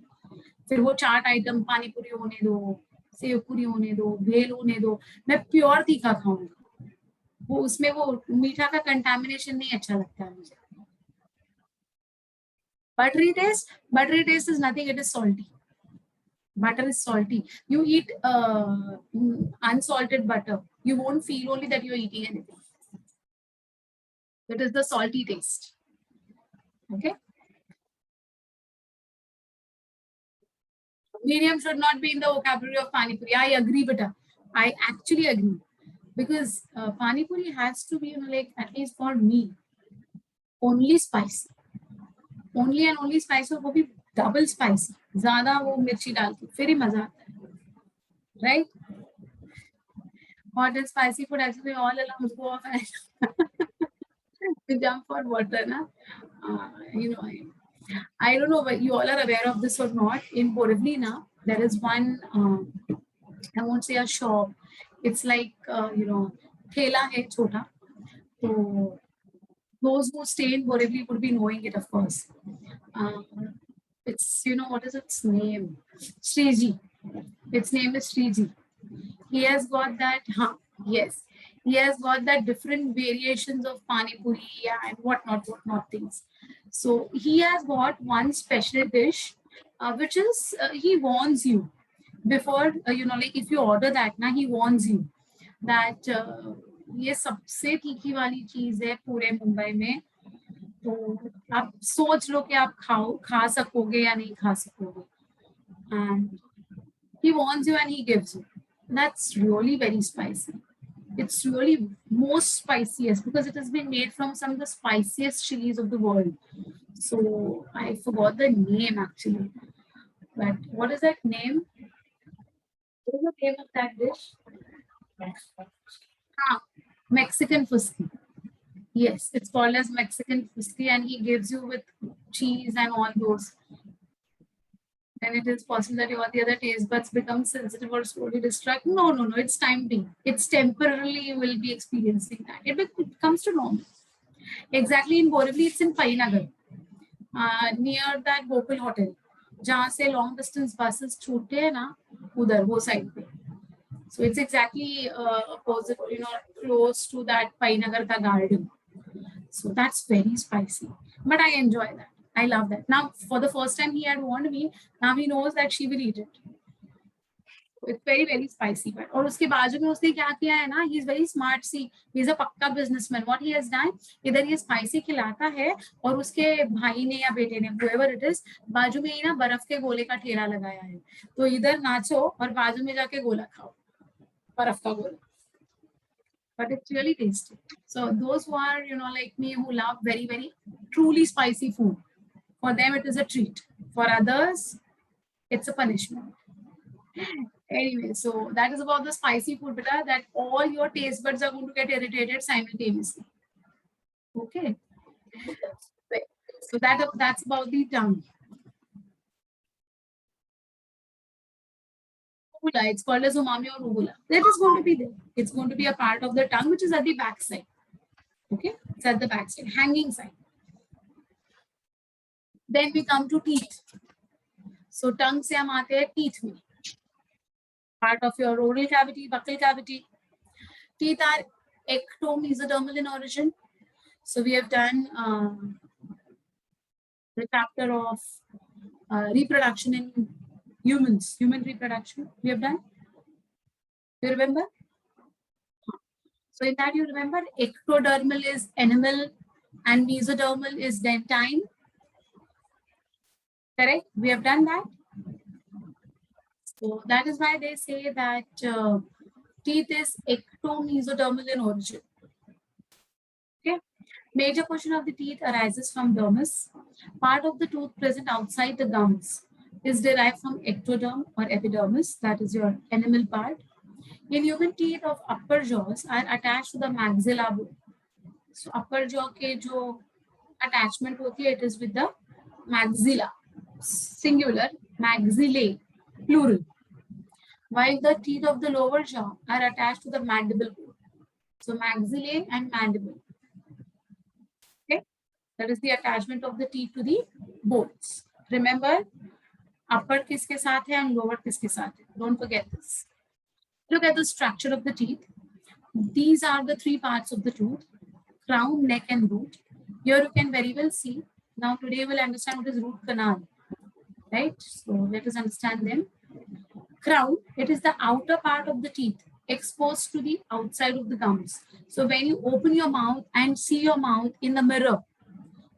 फिर वो चाट आइटम पानी पूरी होने दो, सेव पूरी होने दो, भेल होने दो, मैं प्योर तीखा खाऊंगा. वो उसमें वो मीठा का कंटामिनेशन नहीं अच्छा लगता है मुझे. Buttery taste is nothing. It is salty. Butter is salty. You eat unsalted butter, you won't feel only that you're eating anything. That is the salty taste. Okay. Medium should not be in the vocabulary of Pani Puri. I agree, beta. I actually agree. Because Pani Puri has to be, like, at least for me, only spicy. Only and only spicy, वो भी double spicy. ज़्यादा वो मिर्ची डाल के फिर ही मजा आता है. Right? Hot and spicy food actually all alarms go off. We jump for water, na? I don't know whether you all are aware of this or not. In Borivali now, there is one, I won't say a shop. It's like, thela hai chota. So those who stay in Borivali would be knowing it, of course. Um, it's, what is its name? Sriji. Its name is Sriji. He has got that, yes. He has got that different variations of pani puri and whatnot things. So he has got one special dish, which is he warns you before, like if you order that, na, he warns you that ये सबसे तीखी वाली चीज है पूरे मुंबई में, तो आप सोच लो कि आप खा सकोगे या नहीं खा सकोगे. And he warns you and he gives you. That's really very spicy. It's really most spiciest because it has been made from some of the spiciest chilies of the world. So I forgot the name actually. But what is that name? What is the name of that dish? Mexican fusky. Yes, it's called as Mexican fusky, and he gives you with cheese and all those. Then it is possible that all the other taste buds become sensitive or slowly distract. No. It's time being. It's temporarily you will be experiencing that. It comes to normal. Exactly in Borivali, it's in Painagar, near that Gokul Hotel. जहाँ से long distance buses छूटते हैं ना, उधर वो side पे. So it's exactly opposite, close to that Painagar ka garden. So that's very spicy. But I enjoy that. I love that. Now, for the first time, he had warned me. Now he knows that she will eat it. It's very, very spicy. But और उसके बाजू में उसने क्या किया है ना, he is very smart. See, he is a पक्का businessman. What he has done, इधर ये spicy खिलाता है और उसके भाई ने या बेटे ने, whoever it is, बाजू में ही ना बर्फ के गोले का ठेला लगाया है. तो इधर नाचो और बाजू में जाके गोला खाओ, बर्फ का गोला. But it's really tasty. So those who are, like me, who love very, very truly spicy food, for them it is a treat. For others, it's a punishment. Anyway, so that is about the spicy food, beta, that all your taste buds are going to get irritated simultaneously. Okay. So that's about the tongue. It's called as umami or uvula. That is going to be there. It's going to be a part of the tongue, which is at the back side. Okay, it's at the back side, hanging side. Then we come to teeth. So tongue se hum aate hain teeth mein. Part of your oral cavity, buccal cavity. Teeth are ectomesodermal in origin. So we have done the chapter of reproduction in humans, human reproduction. We have done. You remember? So in that you remember ectodermal is animal and mesodermal is dentine. Correct? We have done that. So that is why they say that teeth is ectomesodermal in origin. Okay. Major portion of the teeth arises from dermis. Part of the tooth present outside the gums is derived from ectoderm or epidermis, that is your enamel part. In human, teeth of upper jaws are attached to the maxilla bone. So upper jaw ke jo attachment hoti hai, it is with the maxilla, singular, maxillae, plural. While the teeth of the lower jaw are attached to the mandible bone. So maxillae and mandible. Okay, that is the attachment of the teeth to the bones. Remember, upper kiske saath hai and lower kiske saath hai. Don't forget this. Look at the structure of the teeth. These are the three parts of the tooth: crown, neck, and root. Here you can very well see. Now today we'll understand what is root canal. Right? So let us understand them. Crown, it is the outer part of the teeth exposed to the outside of the gums. So when you open your mouth and see your mouth in the mirror,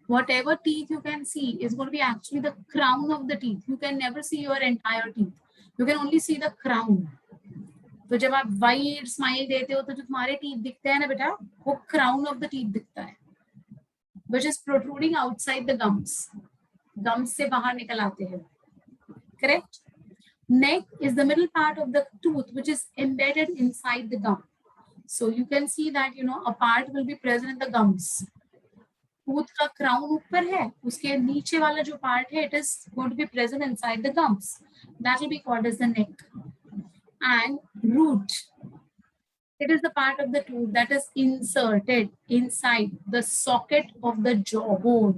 whatever teeth you can see is going to be actually the crown of the teeth. You can never see your entire teeth. You can only see the crown. तो जब आप wide smile देते हो तो जो तुम्हारे teeth दिखते हैं ना बेटा, वो क्राउन ऑफ द टीथ दिखता है, which is protruding outside the gums. Gums से बाहर निकल आते हैं. Correct? Neck is the middle part of the tooth which is embedded inside the gum. So you can see that, a part will be present in the gums. Tooth का crown ऊपर है, उसके नीचे वाला जो पार्ट है, it is going to be present inside the gums, that will be called as the neck. And root, it is the part of the tooth that is inserted inside the socket of the jawbone.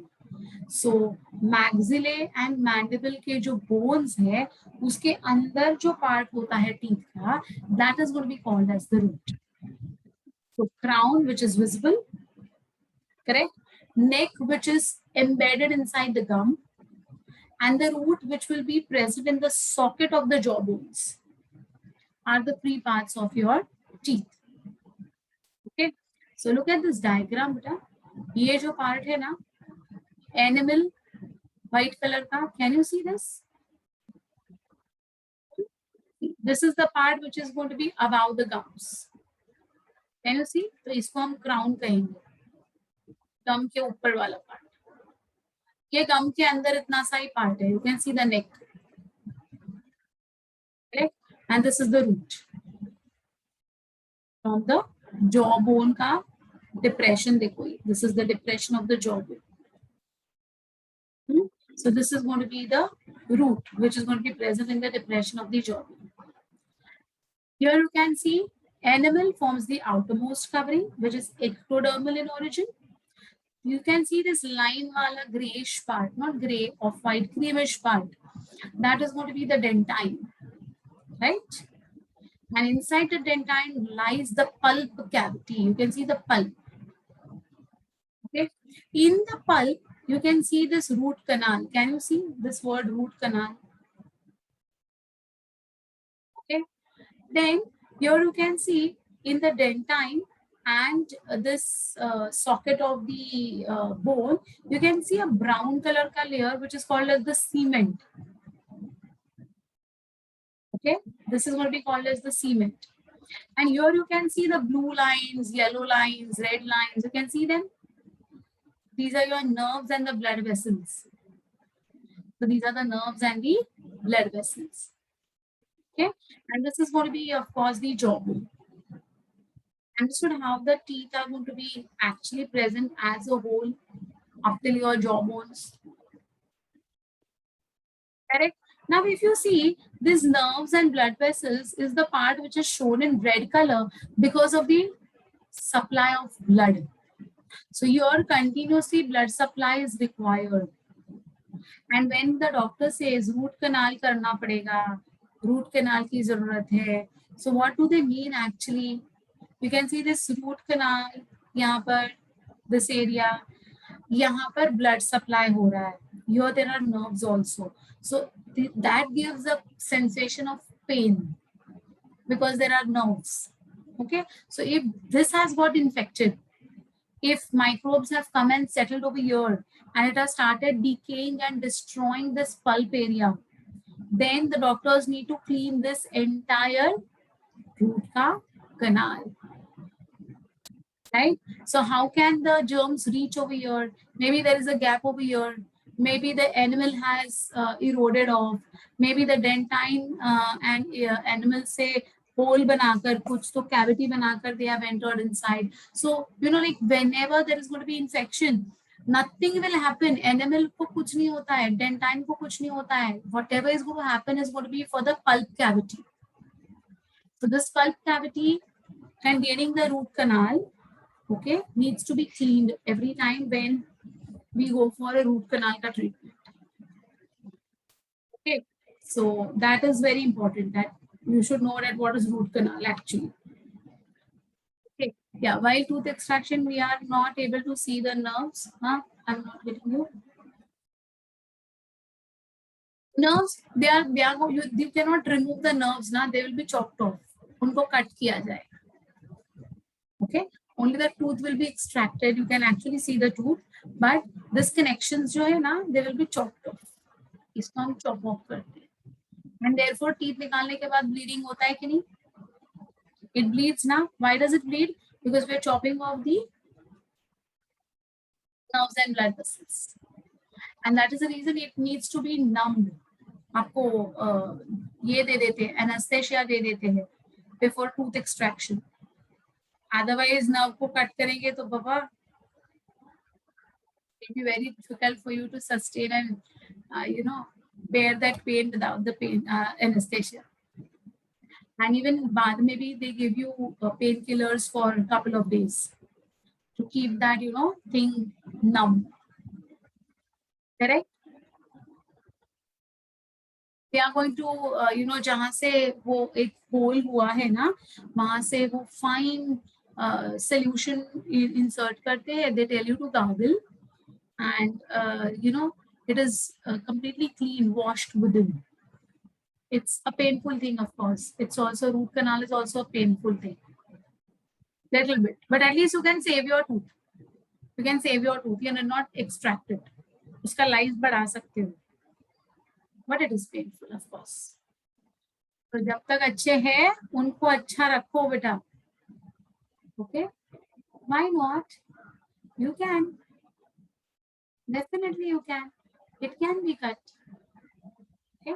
So maxillae and mandible के जो bones है, उसके अंदर जो part होता है teeth का, that is going to be called as the root. So crown, which is visible, correct? Neck, which is embedded inside the gum, and the root, which will be present in the socket of the jaw bones, are the three parts of your teeth. Okay, so look at this diagram, beta. ये जो part है ना, enamel, white color का, can you see this? This is the part which is going to be above the gums. Can you see? तो इसको हम crown कहेंगे, gum के ऊपर वाला part. ये gum के अंदर इतना सा ही part है. You can see the neck. Okay, and this is the root. From the jawbone का depression देखो, this is the depression of the jawbone. So this is going to be the root, which is going to be present in the depression of the jawbone. Here you can see enamel forms the outermost covering, which is ectodermal in origin. You can see this line wala grayish part, not gray, of white creamish part. That is going to be the dentine, right? And inside the dentine lies the pulp cavity. You can see the pulp. Okay. In the pulp, you can see this root canal. Can you see this word root canal? Okay. Then here you can see in the dentine and this socket of the bone, you can see a brown color ka layer which is called as the cement. Okay, this is going to be called as the cement. And here you can see the blue lines, yellow lines, red lines. You can see them. These are your nerves and the blood vessels. So these are the nerves and the blood vessels. Okay, and this is going to be, of course, the jawbone. Understood how the teeth are going to be actually present as a whole up till your jawbones. Correct. Now, if you see, these nerves and blood vessels is the part which is shown in red color because of the supply of blood. So your continuously blood supply is required. And when the doctor says root canal karna padega, root canal ki zarurat hai. So what do they mean actually? You can see this root canal, यहाँ पर this area, यहाँ पर blood supply हो रहा है. Here there are nerves also. So that gives a sensation of pain because there are nerves. Okay. So if this has got infected, if microbes have come and settled over here and it has started decaying and destroying this pulp area, then the doctors need to clean this entire root ka canal. Right? So how can the germs reach over here? Maybe there is a gap over here. Maybe the animal has eroded off. Maybe the dentine and animal say hole banakar, kuch to cavity banakar they have entered inside. So, you know, like whenever there is going to be infection, nothing will happen. Animal ko kuch nahi hota hai, dentine ko kuch nahi hota hai. Whatever is going to happen is going to be for the pulp cavity. So this pulp cavity containing the root canal, okay, needs to be cleaned every time when we go for a root canal ka treatment. Okay, so that is very important that you should know that what is root canal actually. Okay, yeah, while tooth extraction we are not able to see the nerves. I'm not getting you. Nerves, you cannot remove the nerves, na, they will be chopped off. Unko cut kiya jayega. Okay, only the tooth will be extracted. You can actually see the tooth, but this connections jo hai na, they will be chopped off. इसको हम chop off करते हैं. And therefore teeth निकालने के बाद bleeding होता है कि नहीं? It bleeds now. Why does it bleed? Because we are chopping off the nerves and blood vessels, and that is the reason it needs to be numbed. आपको ये दे देते हैं, anesthesia दे देते हैं before tooth extraction. Otherwise nerve को cut करेंगे तो बाबा It will be very difficult for you to sustain and bear that pain without the pain anesthesia. And even bad, maybe they give you painkillers for a couple of days to keep that thing numb. Correct? They are going to जहाँ से वो एक whole हुआ है ना, वहां से वो फाइन solution insert करते हैं. They tell you to gargle, and it is completely clean, washed within. It's a painful thing, of course. It's also, root canal is also a painful thing. Little bit, but at least you can save your tooth. You can save your tooth. You not extract it. उसका life बढ़ा सकते हो. But it is painful, of course. तो जब तक अच्छे हैं, उनको अच्छा रखो बेटा. Okay? Why not? You can. Definitely you can. It can be cut. Okay?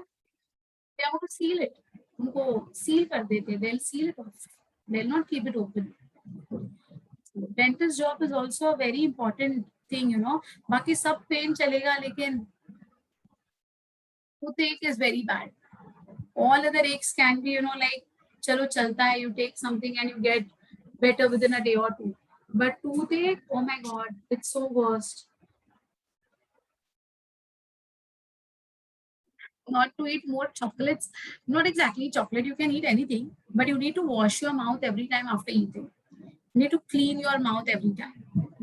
They are going to seal it. उनको seal कर देते. They'll seal it off. They'll not keep it open. Dentist job is also a very important thing, बाकी सब pain चलेगा, लेकिन toothache is very bad. All other aches can be, like chalo chalta hai, you take something and you get better within a day or two. But toothache, oh my god, it's so worst. Not to eat more chocolates, not exactly chocolate, you can eat anything, but you need to wash your mouth every time after eating. You need to clean your mouth every time.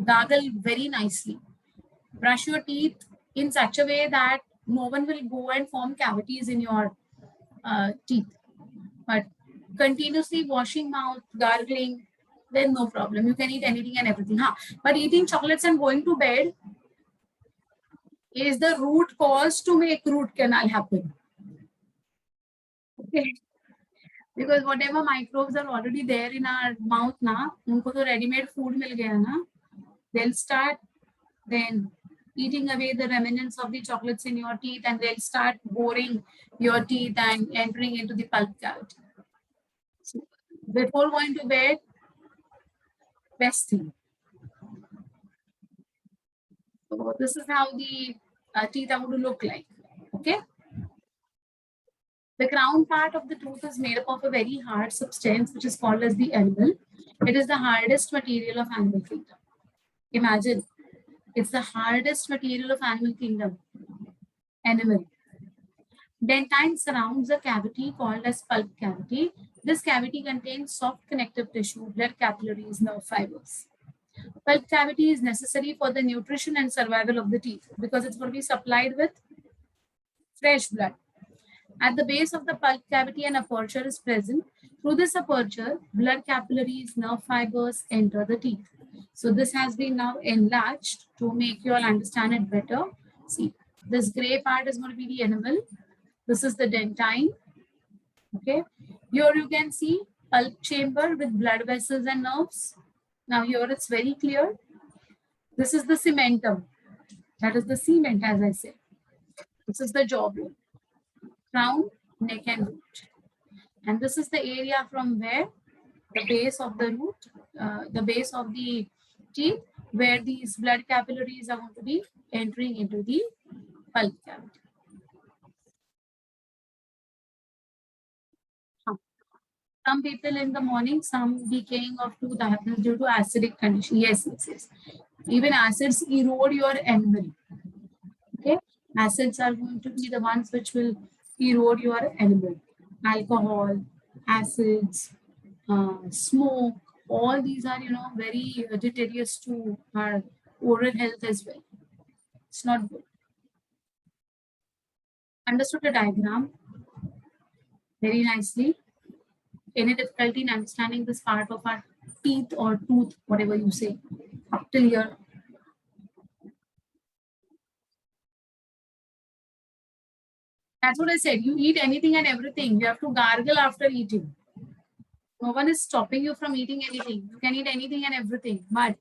Gargle very nicely. Brush your teeth in such a way that no one will go and form cavities in your teeth. But continuously washing mouth, gargling, then no problem. You can eat anything and everything. But eating chocolates and going to bed is the root cause to make root canal happen. Okay. Because whatever microbes are already there in our mouth now, unko to ready-made food mil gaya na, they'll start then eating away the remnants of the chocolates in your teeth, and they'll start boring your teeth and entering into the pulp cavity. So before going to bed, best thing. So this is how the teeth are going to look like. Okay. The crown part of the tooth is made up of a very hard substance, which is called as the enamel. It is the hardest material of animal kingdom. Imagine, it's the hardest material of animal kingdom. Enamel. Dentine surrounds a cavity called as pulp cavity. This cavity contains soft connective tissue, blood capillaries, nerve fibers. Pulp cavity is necessary for the nutrition and survival of the teeth because it's going to be supplied with fresh blood. At the base of the pulp cavity, an aperture is present. Through this aperture, blood capillaries, nerve fibers enter the teeth. So this has been now enlarged to make you all understand it better. See, this gray part is going to be the enamel. This is the dentine. Okay. Here you can see pulp chamber with blood vessels and nerves. Now here it's very clear. This is the cementum. That is the cement, as I said. This is the jawbone. Crown, neck and root. And this is the area from where the base of the root, the base of the teeth, where these blood capillaries are going to be entering into the pulp cavity. Some people in the morning, some decaying of tooth happens due to acidic condition. Yes, yes, yes. Even acids erode your enamel. Okay, acids are going to be the ones which will erode your enamel. Alcohol, acids, smoke, all these are very deleterious to our oral health as well. It's not good. Understood the diagram very nicely. Any difficulty in understanding this part of our teeth or tooth, whatever you say, up till here? That's what I said. You eat anything and everything. You have to gargle after eating. No one is stopping you from eating anything. You can eat anything and everything, but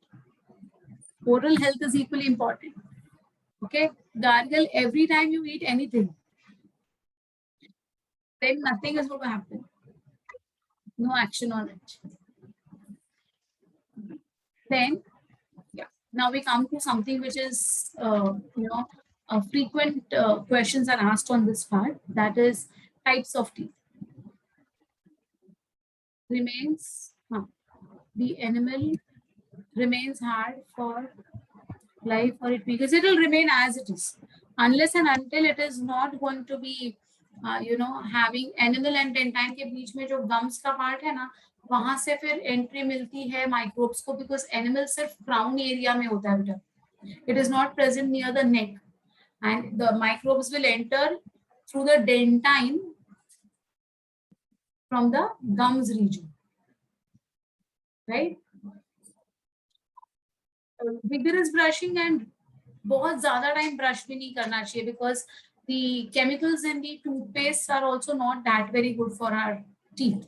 oral health is equally important. Okay, gargle every time you eat anything. Then nothing is going to happen. No action on it. Then, yeah. Now we come to something which is, frequent questions are asked on this part. That is types of teeth. Remains, the animal remains hard for life or it because it will remain as it is unless and until it is not going to be having animal and dentine के बीच में जो gums का part है ना वहां से फिर entry मिलती है microbes को because animal सिर्फ crown area में होता है बेटा. It is not present near the neck and the microbes will enter through the dentine from the gums region, right? Vigorous brushing and बहुत ज्यादा टाइम ब्रश भी नहीं करना चाहिए because the chemicals in the toothpaste are also not that very good for our teeth.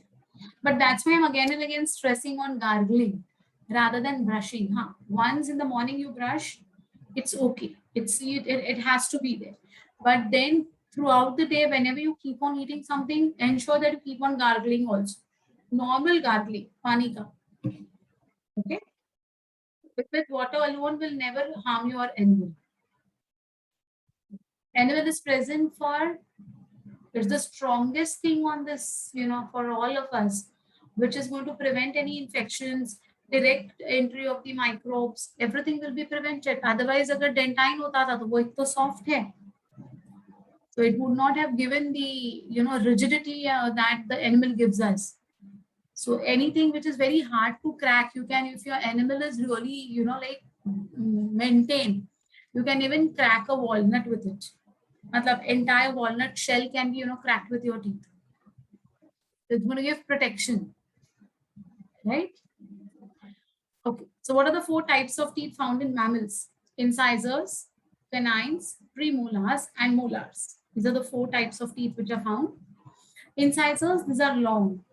But that's why I'm again and again stressing on gargling rather than brushing. Huh? Once in the morning you brush, it's okay. It has to be there. But then throughout the day, whenever you keep on eating something, ensure that you keep on gargling also. Normal gargling, pani ka. Okay? With water alone will never harm your animal. Animal is present for, it's the strongest thing on this, for all of us, which is going to prevent any infections, direct entry of the microbes, everything will be prevented. Otherwise, agar dentine hota tha, to wo ek to soft hai. So it would not have given the, rigidity that the animal gives us. So anything which is very hard to crack, you can, if your animal is really, maintained, you can even crack a walnut with it. Matlab, entire walnut shell can be, cracked with your teeth. It's going to give protection, right? Okay. So what are the 4 types of teeth found in mammals? Incisors, canines, premolars, and molars. These are the 4 types of teeth which are found. Incisors, these are long,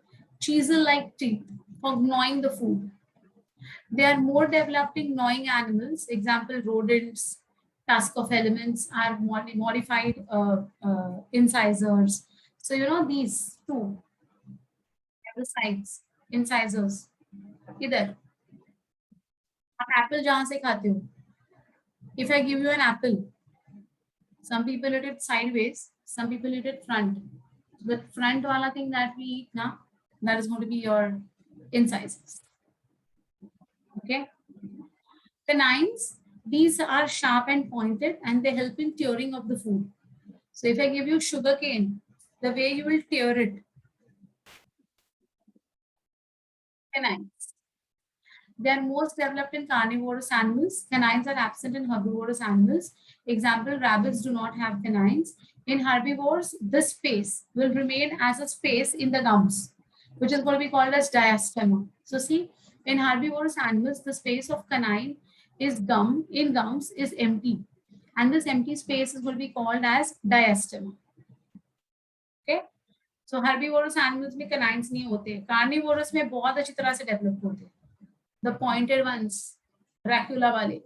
chisel-like teeth for gnawing the food. They are more developed in gnawing animals. Example, rodents, tusk of elements are modified incisors. So, these 2 the sides, incisors. Either. Apple जहाँ से खाते हो? If I give you an apple, some people eat it sideways, some people eat it front. The front wala thing that we eat now, that is going to be your incisors. Okay. Canines, these are sharp and pointed and they help in tearing of the food. So if I give you sugar cane, the way you will tear it. Canines. They are most developed in carnivorous animals. Canines are absent in herbivorous animals. Example, rabbits do not have canines. In herbivores, this space will remain as a space in the gums, which is going to be called as diastema. So see, in herbivorous animals, the space of canine is in gums is empty. And this empty space is going to be called as diastema. Okay? So herbivorous animals में canines नहीं होते. Carnivorous में बहुत अच्छी तरह से develop होते हैं. The pointed ones, Dracula wale,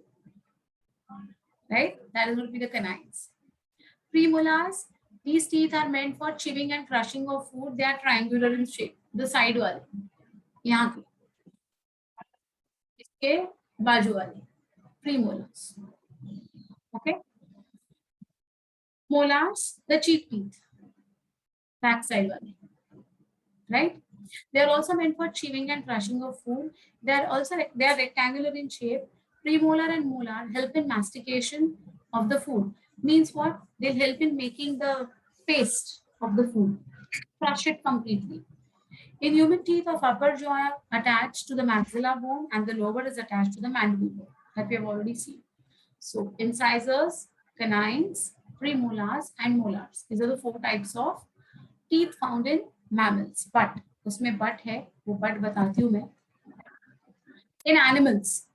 right? That is going to be the canines. Premolars, these teeth are meant for chewing and crushing of food. They are triangular in shape. The side wale, यहाँ के, इसके बाजू वाले, premolars. Okay. Molars, the cheek teeth, back side wale, right? They are also meant for chewing and crushing of food. They are rectangular in shape. Premolar and molar help in mastication of the food. Means what? They help in making the paste of the food. Crush it completely. In human teeth of upper jaw are attached to the maxilla bone and the lower is attached to the mandible bone that we have already seen. So incisors, canines, premolars and molars. These are the 4 types of teeth found in mammals. But उसमें but है, वो but बताती हूँ मैं. In animals,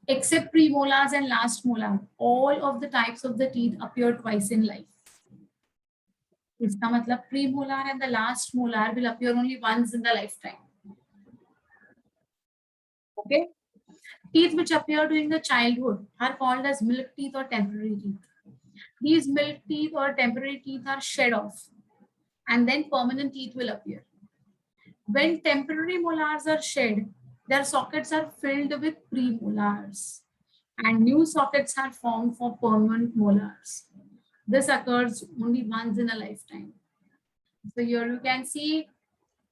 except premolars and last molar, all of the types of the teeth appear twice in life. इसका मतलब premolar and the last molar will appear only once in the lifetime. Okay. Teeth which appear during the childhood are called as milk teeth or temporary teeth. These milk teeth or temporary teeth are shed off and then permanent teeth will appear. When temporary molars are shed, their sockets are filled with premolars. and new sockets are formed for permanent molars. This occurs only once in a lifetime. So here you can see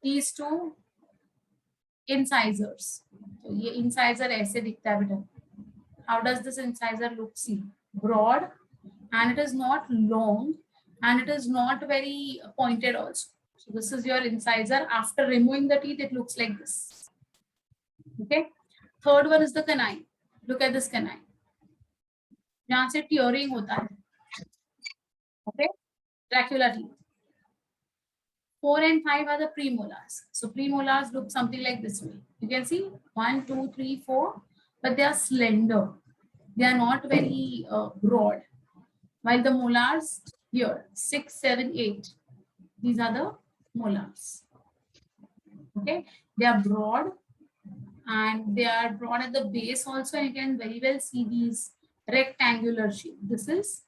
these two incisors. So ये incisor ऐसे दिखता है बेटा. How does this incisor look? See, broad, and it is not long, and it is not very pointed also. So this is your incisor. After removing the teeth, it looks like this. Okay. Third one is the canine. Look at this canine. यहाँ से tearing होता है. Okay. Dracula teeth. 4 and 5 are the premolars. So premolars look something like this way. You can see 1, 2, 3, 4, but they are slender. They are not very broad. While the molars here 6, 7, 8. These are the molars. Okay, they are broad, and they are broad at the base also. And you can very well see these rectangular shape. This is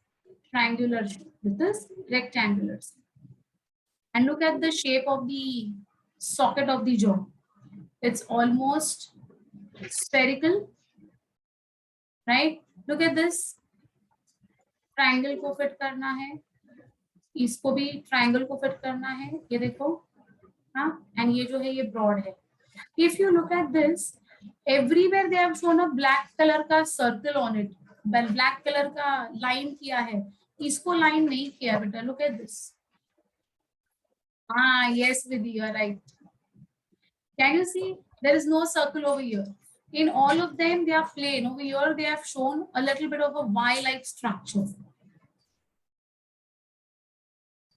triangular shape. This is rectangular shape. And look at the shape of the socket of the jaw. It's almost spherical, right? Look at this. Triangle को fit करना है, इसको भी triangle को fit करना है. ये देखो, हाँ, and ये जो है ये broad है. If you look at this, everywhere they have shown a black color का circle on it. Black color का line किया है. इसको line नहीं किया बेटा. Look at this. Ah, yes, Vidhi, you are right. Can you see? There is no circle over here. In all of them, they are plain. Over here, they have shown a little bit of a Y-like structure.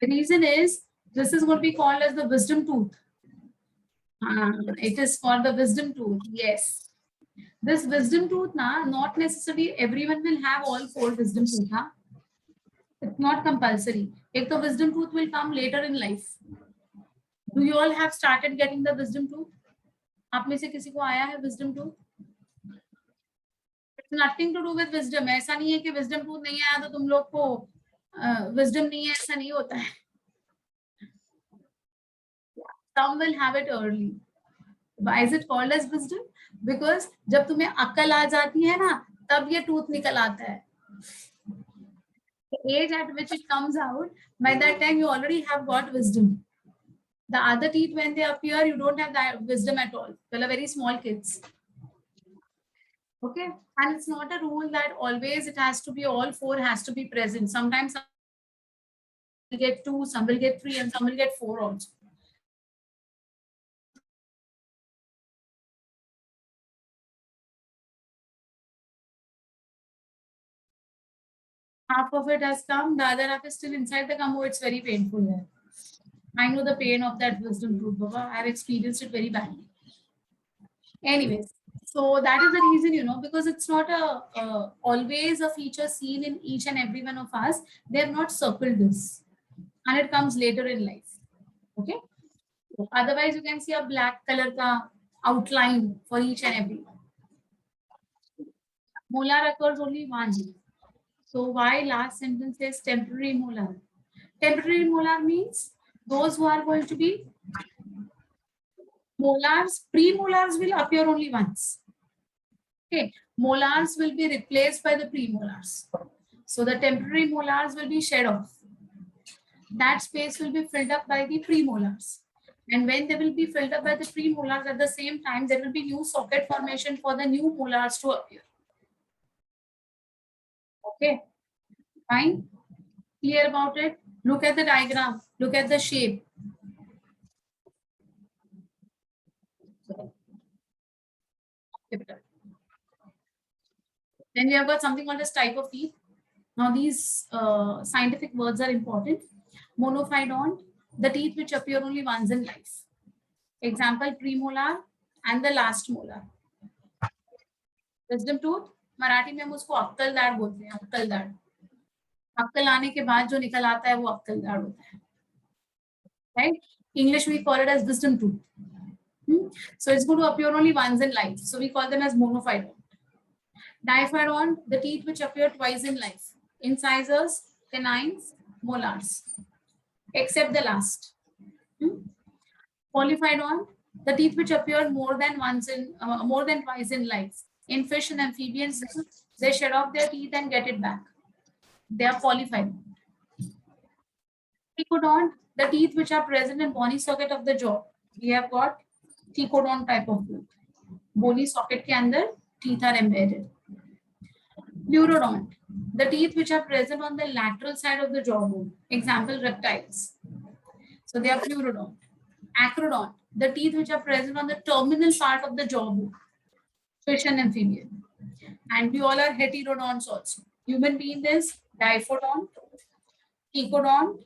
The reason is, this is going to be called as the wisdom tooth. It is called the wisdom tooth. Yes. This wisdom tooth, not necessarily everyone will have all 4 wisdom tooth. It's not compulsory. If the wisdom tooth will come later in life. Do you all have started getting the wisdom tooth? आप में से किसी को आया है wisdom tooth? It's nothing to do with wisdom. ऐसा नहीं है कि wisdom tooth नहीं आया तो तुम लोग को wisdom नहीं है, ऐसा नहीं होता है. Some will have it early. Why is it called as wisdom? Because जब तुम्हें अक्ल आ जाती है ना, तब ये tooth निकल आता है. The age at which it comes out, by that time you already have got wisdom. The other teeth, when they appear, you don't have that wisdom at all. Well, are very small kids. Okay, and it's not a rule that always it has to be all 4 has to be present. Sometimes some will get 2, some will get 3, and some will get 4 also. Half of it has come, the other half is still inside the gum. Oh, it's very painful here. I know the pain of that wisdom tooth, Baba. I have experienced it very badly. Anyways, so that is the reason, because it's not always a feature seen in each and every one of us. They have not circled this, and it comes later in life. Okay. Otherwise, you can see a black color ka outline for each and every one. Molar occurs only once. So why last sentence says temporary molar? Temporary molar means those who are going to be molars, premolars will appear only once. Okay, molars will be replaced by the premolars. So the temporary molars will be shed off. That space will be filled up by the premolars. And when they will be filled up by the premolars, at the same time, there will be new socket formation for the new molars to appear. Okay, fine. Clear about it? Look at the diagram. Look at the shape. Then we have got something called as type of teeth. Now these scientific words are important. Monophyodont, the teeth which appear only once in life. Example, premolar and the last molar. Wisdom tooth, Marathi में हम उसको अक्कल दाढ़ बोलते हैं. अक्कल दाढ़. अक्कल आने के बाद जो निकल आता है वो अक्कल दाढ़ होता है. Right? English we call it as wisdom tooth. So it's going to appear only once in life. So we call them as monophyodont. Diphyodont, the teeth which appear twice in life. Incisors, canines, molars. Except the last. Polyphyodont, the teeth which appear more than twice in life. In fish and amphibians, They shed off their teeth and get it back. They are polyfied. Thecodont, the teeth which are present in bony socket of the jaw. We have got thecodont type of tooth. Bony socket के अंदर teeth are embedded. Neurodont, the teeth which are present on the lateral side of the jawbone. Example, reptiles. So they are pleurodont. Acrodont, the teeth which are present on the terminal part of the jawbone. Fish and amphibian. And we all are heterodonts also. Human being is diphodont, ecodont,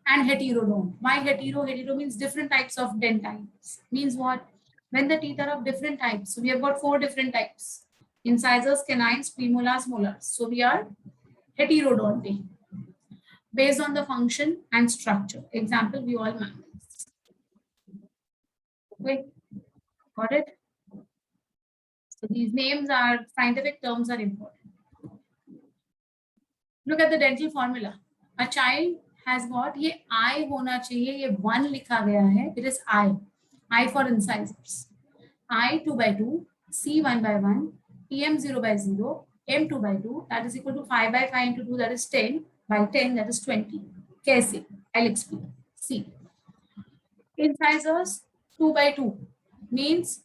and heterodont. Why hetero? Hetero means different types of dentines. Means what? When the teeth are of different types. So we have got 4 different types. Incisors, canines, premolars, molars. So we are heterodontic based on the function and structure. Example, we all mammals. Okay, got it? So these names are, scientific terms are important. Look at the dental formula. A child has got, ये I होना चाहिए, ये 1 लिखा गया है. It is I for incisors. I 2 by 2, C 1 by 1, PM 0 by 0, M 2 by 2, that is equal to 5 by 5 into 2, that is 10 by 10, that is 20. कैसे? I'll explain. See, incisors 2 by 2 means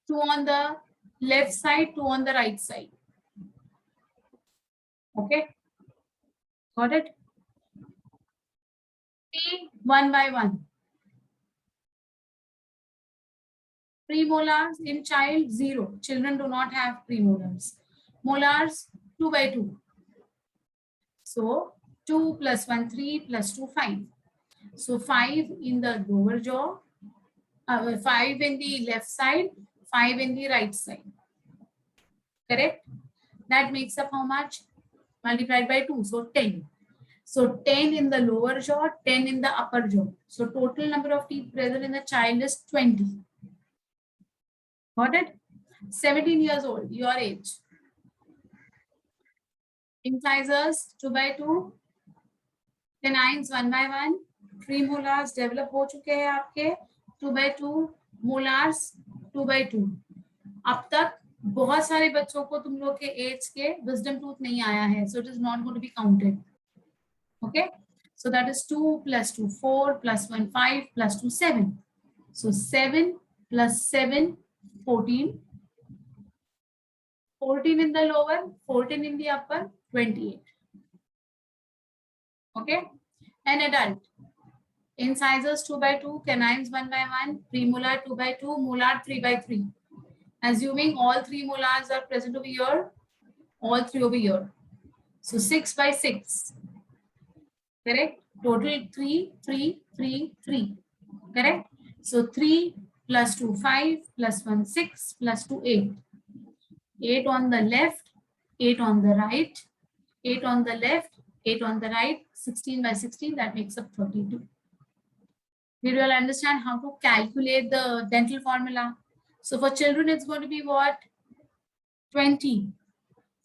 2 on the left side, 2 on the right side. Okay, got it? 1 by 1. Premolars in child 0. Children do not have premolars. Molars 2 by 2. So 2 plus 1 3 plus 2 5. So 5 in the lower jaw, 5 in the left side, 5 in the right side. Correct? That makes up how much? Multiplied by 2. So 10. So 10 in the lower jaw, 10 in the upper jaw. So total number of teeth present in the child is 20. Got it? 17 years old, your age. Incisors 2 by 2. Canines 1 by 1. Premolars develop हो चुके हैं आपके 2 by 2. Molars 2 by 2. अब तक बहुत सारे बच्चों को तुम लोग के एज के विजडम टूथ नहीं आया है, so it is not going to be counted. Okay, so that is 2 plus 2 4 plus 1 5 plus 2 7. So 7 plus 7 14. 14 in the lower, 14 in the upper, 28. Okay, an adult. Incisors 2 by 2, canines 1 by 1, premolar 2 by 2, molar 3 by 3. Assuming all 3 molars are present over here, all 3 over here. So 6 by 6. Correct? Total 3, 3, 3, 3. Correct? So 3 plus 2, 5 plus 1, 6 plus 2, 8. 8 on the left, 8 on the right, 8 on the left, 8 on the right, 16 by 16, that makes up 32. We will understand how to calculate the dental formula. So for children, it's going to be what? 20.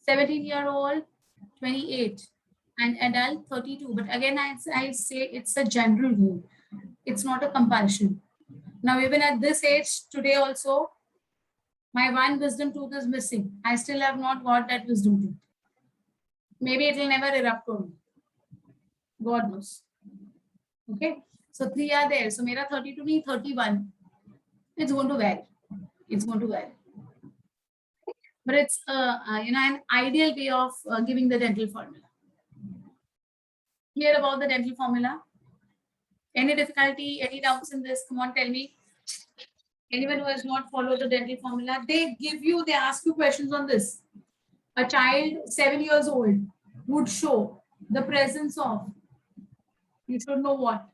17-year-old, 28. And adult, 32. But again, I say it's a general rule. It's not a comparison. Now, even at this age, today also, my one wisdom tooth is missing. I still have not got that wisdom tooth. Maybe it will never erupt on me. God knows. Okay. So 3 are there. So mera 32 nahi 31. It's going to vary. It's going to vary. But it's an ideal way of giving the dental formula. Hear about the dental formula? Any difficulty, any doubts in this? Come on, tell me. Anyone who has not followed the dental formula, they ask you questions on this. A child 7 years old would show the presence of, you should know what?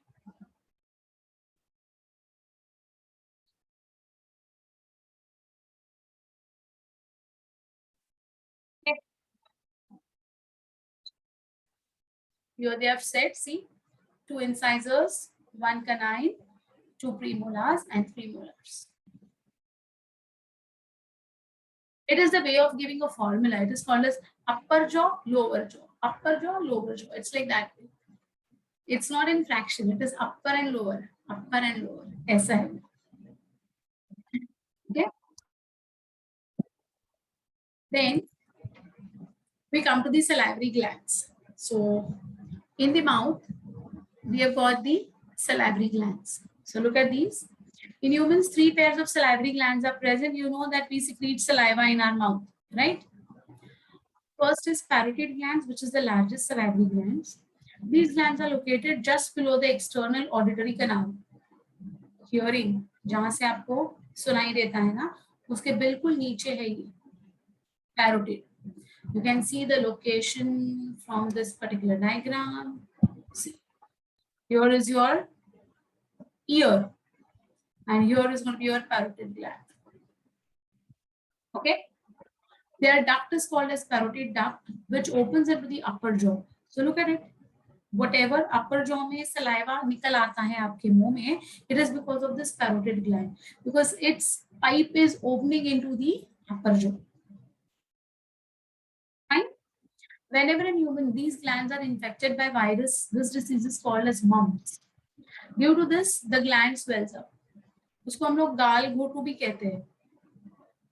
Okay. Here they have said, see, 2 incisors, 1 canine, 2 premolars and 3 molars. It is the way of giving a formula. It is called as upper jaw, lower jaw. Upper jaw, lower jaw. It's like that. It's not in fraction. It is upper and lower. Upper and lower. ऐसा है. Okay. Then We come to the salivary glands. So in the mouth, we have got the salivary glands. So look at these. In humans, 3 pairs of salivary glands are present. You know that we secrete saliva in our mouth, right? First is parotid glands, which is the largest salivary glands. These glands are located just below the external auditory canal. Hearing, जहां से आपको सुनाई देता है ना, उसके बिल्कुल नीचे है ये parotid. You can see the location from this particular diagram. See, here is your ear, and here is going to be your parotid gland. Okay. Their duct is called as parotid duct, which opens into the upper jaw. So look at it. Whatever upper jaw में saliva निकल आता है आपके मुंह में, it is because of this parotid gland, because its pipe is opening into the upper jaw. Fine. Whenever in human these glands are infected by virus, this disease is called as mumps. Due to this, the gland swells up. उसको हम लोग गाल घोटू भी कहते हैं.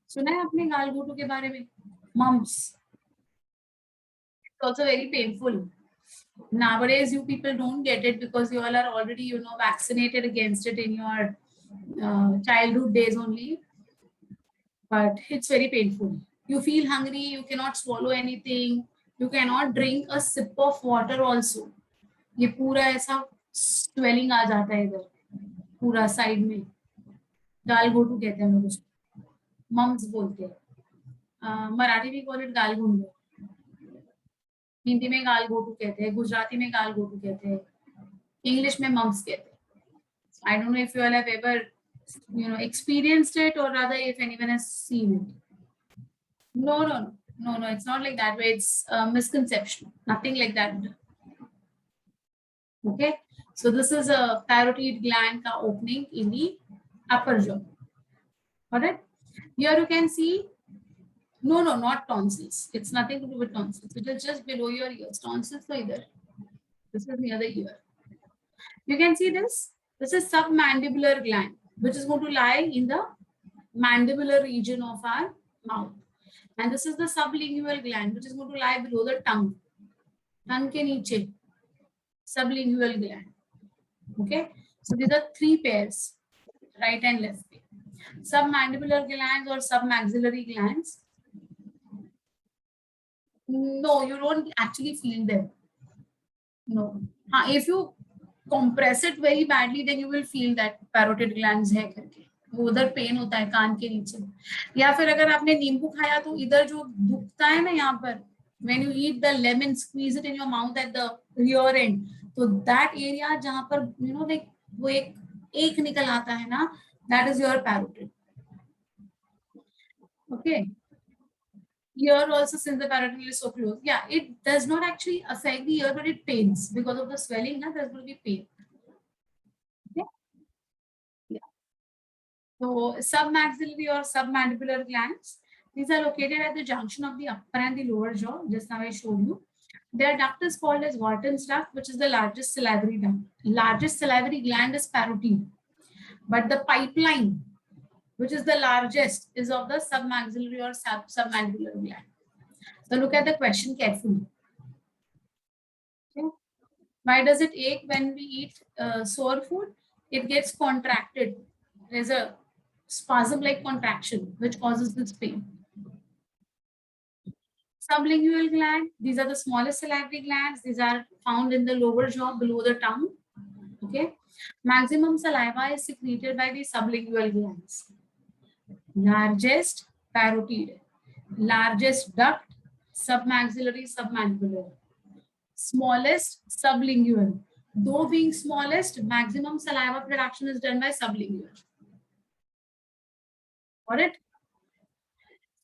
सुना है आपने गाल घोटू के बारे में? Mumps. It's also very painful. Nowadays, you people don't get it because you all are already, you know, vaccinated against it in your childhood days only. But it's very painful. You feel hungry, you cannot swallow anything, you cannot drink a sip of water also. ये पूरा ऐसा swelling आ जाता है इधर पूरा side में. गाल घोटू कहते हैं हम लोग उसको, मम्स बोलते हैं. मराठी में कॉल इट गाल घोटू, हिंदी में गाल घोटू कहते हैं, गुजराती में गाल घोटू कहते हैं, इंग्लिश में मम्स कहते हैं. I don't know if you all have ever, you know, experienced it, or rather if anyone has seen it. No, it's not like that way. It's a misconception. Nothing like that. Okay, so this is a parotid gland ka opening in the upper jaw. Got it? Here you can see, no, not tonsils. It's nothing to do with tonsils. It is just below your ears. Tonsils are either. This is near the ear. You can see this. This is submandibular gland, which is going to lie in the mandibular region of our mouth. And this is the sublingual gland, which is going to lie below the tongue. Tongue ke niche. Sublingual gland. Okay. So these are 3 pairs, right and left. Submandibular glands or submaxillary glands. No, you don't actually feel them. No. If you compress it very badly, then you will feel that parotid glands है करके. वो उधर pen होता है कान के नीचे, या फिर अगर आपने नींबू खाया तो इधर जो दुखता है ना यहाँ पर, when you eat the lemon, squeeze it in your mouth at the rear end, तो that area जहाँ पर you know like वो एक निकल आता है ना, that is your parotid. Okay. Ear also, since the parotid is so close, yeah, it does not actually affect the ear, but it pains because of the swelling. Now there's going to be pain. Okay. Yeah. So submaxillary or submandibular glands, these are located at the junction of the upper and the lower jaw. Just now I showed you. Their duct is called as Wharton's duct, which is the largest salivary duct. Largest salivary gland is parotid, but the pipeline, which is the largest, is of the submaxillary or submandibular gland. So look at the question carefully. Okay. Why does it ache when we eat sour food? It gets contracted. There's a spasm-like contraction which causes this pain. Sublingual gland, these are the smallest salivary glands. These are found in the lower jaw below the tongue. Okay. Maximum saliva is secreted by the sublingual glands. Largest parotid, largest duct, submaxillary, submandibular. Smallest sublingual. Though being smallest, maximum saliva production is done by sublingual. Got it?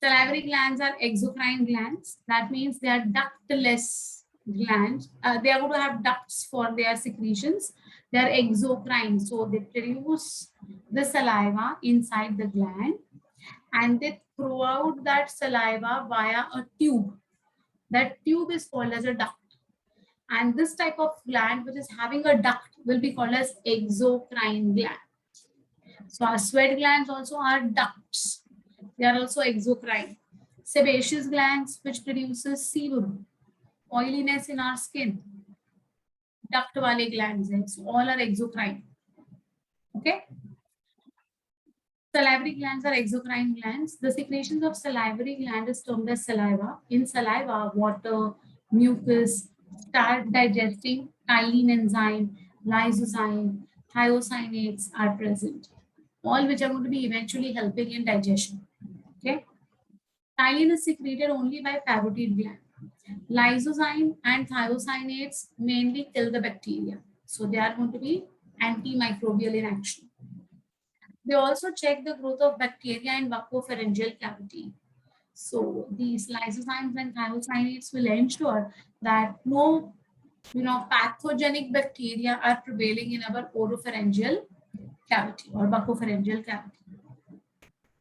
Salivary glands are exocrine glands. That means they are ductless glands. They are going to have ducts for their secretions. They are exocrine. So they produce the saliva inside the gland and they throw out that saliva via a tube. That tube is called as a duct. And this type of gland, which is having a duct, will be called as exocrine gland. So our sweat glands also are ducts. They are also exocrine. Sebaceous glands, which produces sebum, oiliness in our skin. Duct wale glands, so all are exocrine. Okay. Salivary glands are exocrine glands. The secretions of salivary gland is termed as saliva. In saliva, water, mucus start digesting tylene enzyme, lysozyme, thiocyanate are present, all which are going to be eventually helping in digestion. Okay. Tylene is secreted only by parotid gland. Lysozyme and thiocyanates mainly kill the bacteria. So they are going to be antimicrobial in action. They also check the growth of bacteria in buccopharyngeal cavity. So these lysozymes and thiocyanates will ensure that no pathogenic bacteria are prevailing in our oropharyngeal cavity or buccopharyngeal cavity.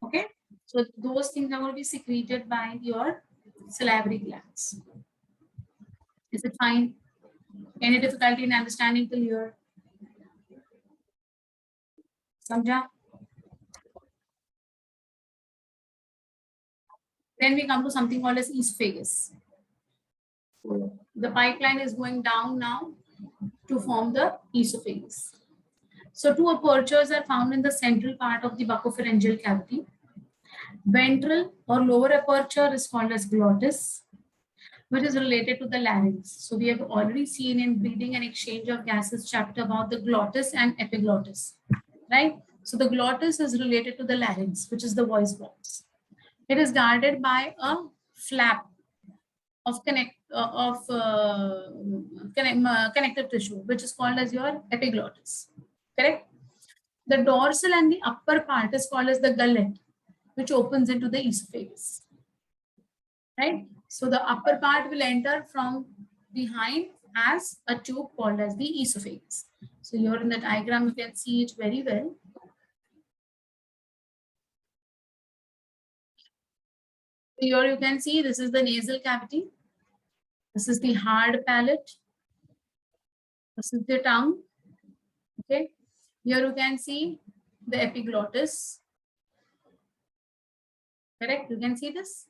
Okay, so those things are going to be secreted by your salivary glands. Is it fine? Any difficulty in understanding till here? Samjha? Then we come to something called as esophagus. So the pipeline is going down now to form the esophagus. So two apertures are found in the central part of the buccopharyngeal cavity. Ventral or lower aperture is called as glottis, which is related to the larynx. So we have already seen in breathing and exchange of gases chapter about the glottis and epiglottis, right? So the glottis is related to the larynx, which is the voice box. It is guarded by a flap of connective tissue, which is called as your epiglottis. Correct? The dorsal and the upper part is called as the gullet, which opens into the esophagus. Right? So the upper part will enter from behind as a tube called as the esophagus. So here in the diagram, you can see it very well. Here you can see this is the nasal cavity. This is the hard palate. This is the tongue. Okay. Here you can see the epiglottis. Correct? You can see this.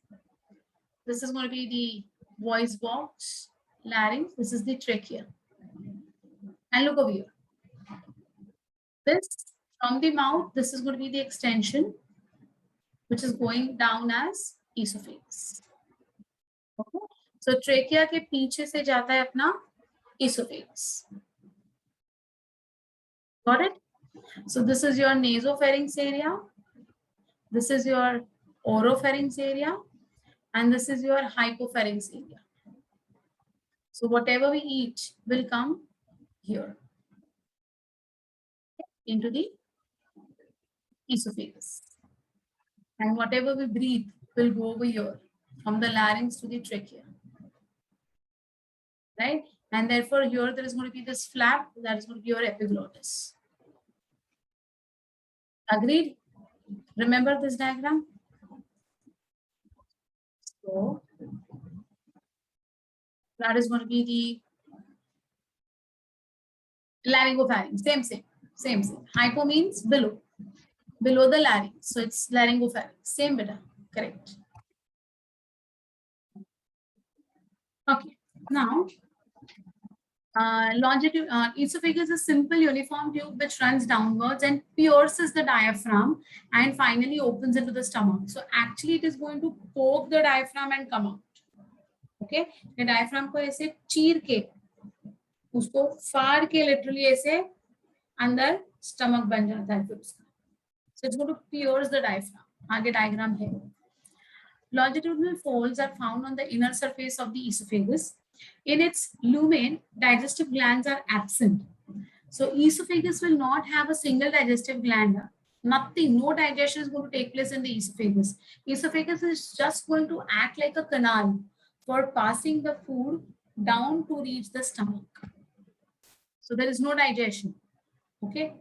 This is going to be the voice box, larynx. This is the trachea. And look over here. This from the mouth, this is going to be the extension, which is going down as esophagus. Okay. So trachea के पीछे से जाता है अपना esophagus. Got it? So this is your nasopharynx area. This is your oropharynx area. And this is your hypopharynx area. So whatever we eat will come here into the esophagus. And whatever we breathe will go over here from the larynx to the trachea. Right? And therefore here there is going to be this flap that is going to be your epiglottis. Agreed? Remember this diagram? So that is going to be the laryngopharynx. Same. Hypo means below the larynx. So it's laryngopharynx. Same beta. Correct. Okay. Now, esophagus is a simple uniform tube which runs downwards and pierces the diaphragm and finally opens into the stomach. So actually it is going to poke the diaphragm and come out. Okay. The diaphragm को ऐसे चीर के उसको फाड़ के literally ऐसे अंदर stomach बन जाता है फिर उसका. So it's going to pierce the diaphragm. आगे diagram है. Longitudinal folds are found on the inner surface of the esophagus. In its lumen, digestive glands are absent. So esophagus will not have a single digestive gland. Nothing, no digestion is going to take place in the esophagus. Esophagus is just going to act like a canal for passing the food down to reach the stomach. So there is no digestion. Okay.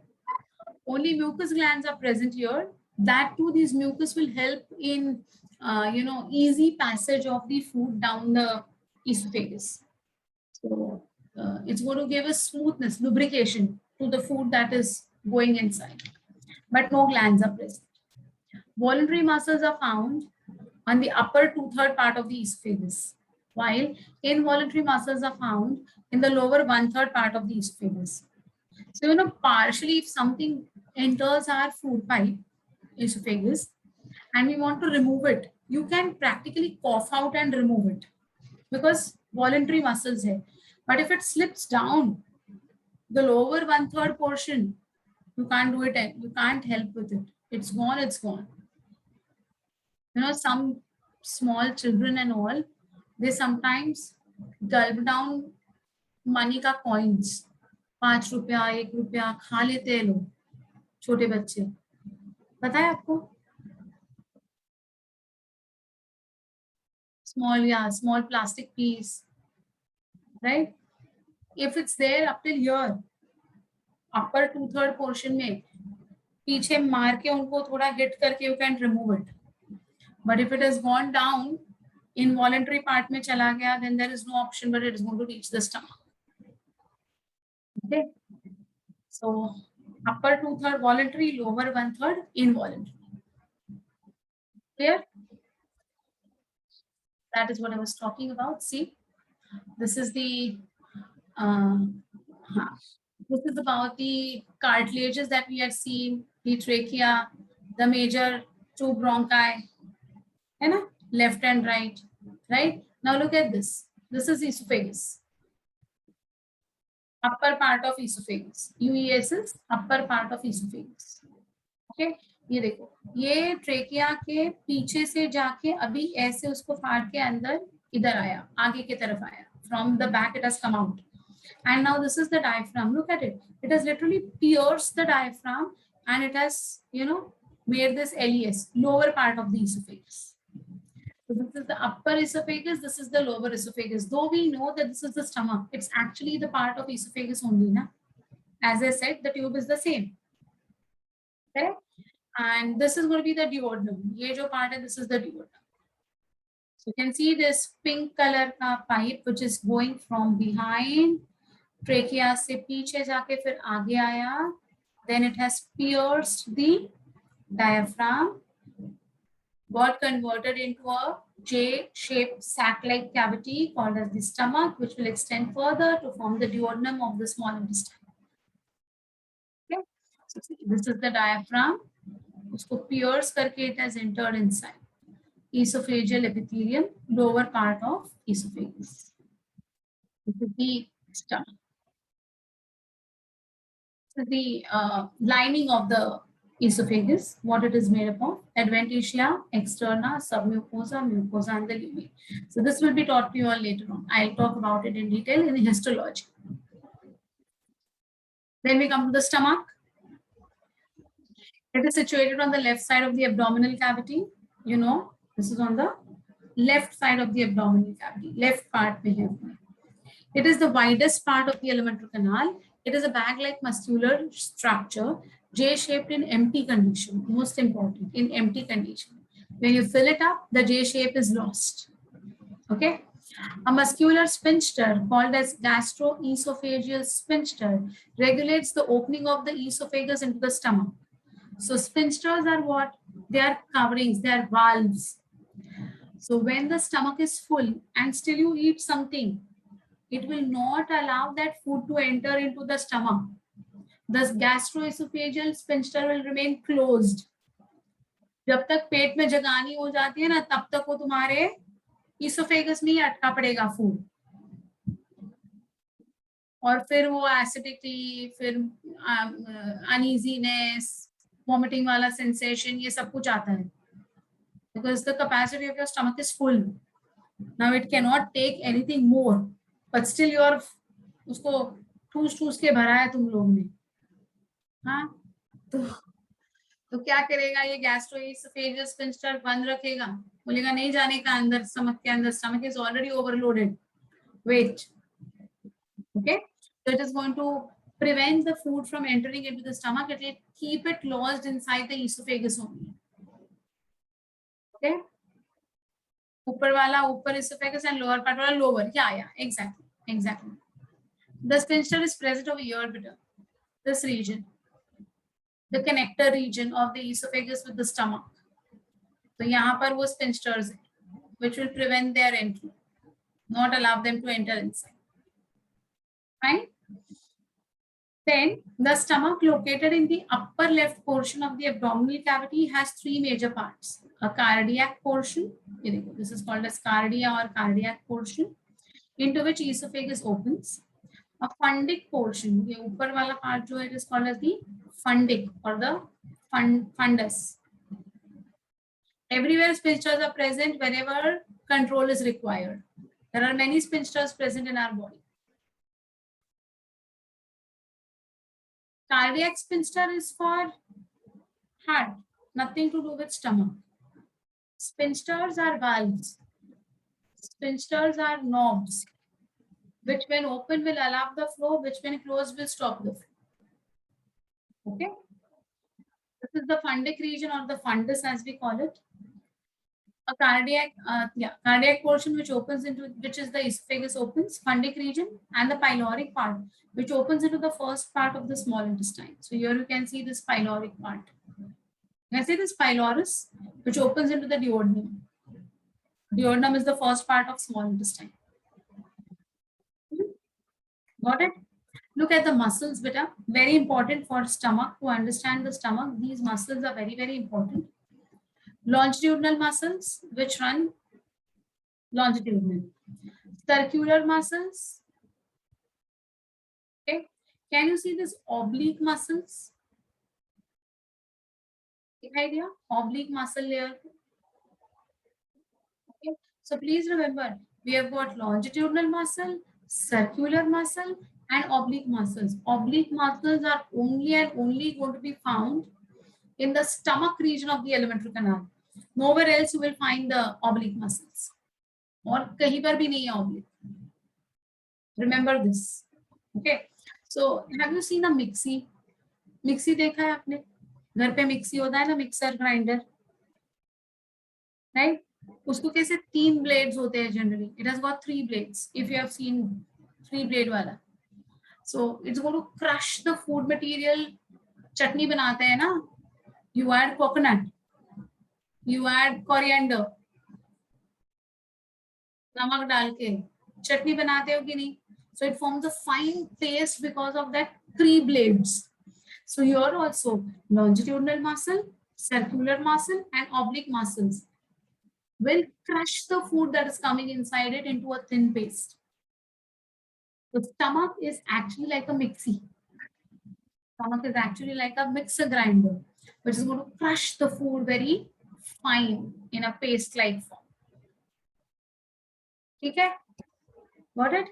Only mucus glands are present here. That too, these mucus will help in easy passage of the food down the esophagus. So it's going to give a smoothness, lubrication to the food that is going inside. But no glands are present. Voluntary muscles are found on the upper 2/3 part of the esophagus, while involuntary muscles are found in the lower 1/3 part of the esophagus. So, you know, partially if something enters our food pipe, esophagus, and we want to remove it, you can practically cough out and remove it because voluntary muscles hai. But if it slips down the lower 1/3 portion, you can't do it. You can't help with it. It's gone. It's gone. You know, some small children and all, they sometimes gulp down money का coins. 5 रुपया 1 रुपया खा लेते हैं लोग, छोटे बच्चे, पता है आपको? Small plastic piece, right? If it's there up till here, upper 2/3 portion में, पीछे मार के उनको थोड़ा hit करके you can remove it. But if it has gone down, involuntary part में चला गया, then there is no option but it is going to reach the stomach. Okay. So upper 2/3 voluntary, lower 1/3 involuntary. Clear? That is what I was talking about. See, this is the this is about the cartilages that we had seen, the trachea, the major two bronchi, and left and right. Right? Now look at this. This is esophagus. Upper part of esophagus. UES is upper part of esophagus. Okay? ये देखो, ये trachea के पीछे से जाके अभी ऐसे उसको फाड़ के अंदर इधर आया, आगे की तरफ आया. From the back it has come out. And now this is the diaphragm. Look at it. It has literally pierced the diaphragm and it has, you know, made this LES, lower part of the esophagus. So this is the upper esophagus, this is the lower esophagus. Though we know that this is the stomach, it's actually the part of esophagus only. Na? As I said, the tube is the same. Okay? And this is going to be the duodenum. Ye jo part hai, this is the duodenum. So you can see this pink color ka pipe which is going from behind trachea se पीछे जाके फिर आगे आया. Then it has pierced the diaphragm, got converted into a J-shaped sac-like cavity called as the stomach, which will extend further to form the duodenum of the small intestine. Okay, so this is the diaphragm. Usko pierce karke it has entered inside. Esophageal epithelium, lower part of esophagus. This is the stomach. This is the lining of the esophagus, what it is made up of: adventitia, externa, submucosa, mucosa, and the lumen. So this will be taught to you all later on. I'll talk about it in detail in histology. Then we come to the stomach. It is situated on the left side of the abdominal cavity. You know, this is on the left side of the abdominal cavity, left part we have. It is the widest part of the alimentary canal. It is a bag-like muscular structure, J-shaped in empty condition. Most important, in empty condition. When you fill it up, the J shape is lost. Okay. A muscular sphincter called as gastroesophageal sphincter regulates the opening of the esophagus into the stomach. So sphincters are what? They are coverings, they are valves. So when the stomach is full and still you eat something, it will not allow that food to enter into the stomach. The gastroesophageal sphincter will remain closed. जब तक पेट में जगह नहीं हो जाती है ना, तब तक वो तुम्हारे esophagus में ही अटका पड़ेगा फूड. और फिर वो एसिडिटी, फिर अनईजीनेस, वॉमिटिंग वाला सेंसेशन, ये सब कुछ आता है. Because the capacity of your stomach is full. Now it cannot take anything more. But still you are उसको ठूस के भरा है तुम लोग ने. हाँ, तो क्या करेगा ये गैस्ट्रोएसोफेजियल स्फिंक्टर? बंद रखेगा, बोलेगा नहीं जाने का अंदर स्टमक के अंदर. Stomach is already overloaded. Wait. Okay, so it is going to prevent the food from entering into the stomach. It will keep it lodged inside the esophagus only. Okay, ऊपर वाला ऊपर esophagus and lower part वाला lower. Yeah, exactly. The sphincter is present over here, better. This region, the connector region of the esophagus with the stomach. तो यहाँ पर वो spinsters हैं, which will prevent their entry, not allow them to enter inside. Fine. Then the stomach located in the upper left portion of the abdominal cavity has three major parts. A cardiac portion, this is called as cardia or cardiac portion, into which esophagus opens. A fundic portion, ये ऊपर वाला part जो है, it is called as the fundic or the fundus. Everywhere sphincters are present whenever control is required. There are many sphincters present in our body. Cardiac sphincter is for heart, nothing to do with stomach. Sphincters are valves. Sphincters are knobs, which when open will allow the flow, which when closed will stop the flow. Okay. This is the fundic region or the fundus as we call it. A cardiac portion which opens into, which is the esophagus opens, fundic region, and the pyloric part, which opens into the first part of the small intestine. So here you can see this pyloric part. Let's say this pylorus, which opens into the duodenum. Duodenum is the first part of small intestine. Got it? Look at the muscles, beta. Very important for stomach. To understand the stomach, these muscles are very, very important. Longitudinal muscles, which run longitudinal. Circular muscles. Okay. Can you see this oblique muscles? Idea? Oblique muscle layer. Okay. So please remember, we have got longitudinal muscle, circular muscle, and oblique muscles. Oblique muscles are only and only going to be found in the stomach region of the alimentary canal. Nowhere else you will find the oblique muscles. और कहीं पर भी नहीं है oblique. Remember this. Okay. So have you seen a mixie? Mixie देखा है आपने? घर पे मिक्सी होता है ना, मिक्सर ग्राइंडर, राइट? उसको कैसे 3 ब्लेड्स होते हैं generally. It has got 3 blades. If you have seen 3 blade वाला, so it's going to crush the food material. चटनी बनाते हैं ना, you add coconut, you add coriander, नमक डाल के चटनी बनाते हो कि नहीं? So it forms a fine paste because of that 3 blades. So here also longitudinal muscle, circular muscle, and oblique muscles will crush the food that is coming inside it into a thin paste. The stomach is actually like a mixie. Stomach is actually like a mixer grinder, which is going to crush the food very fine in a paste-like form. Okay? Got it?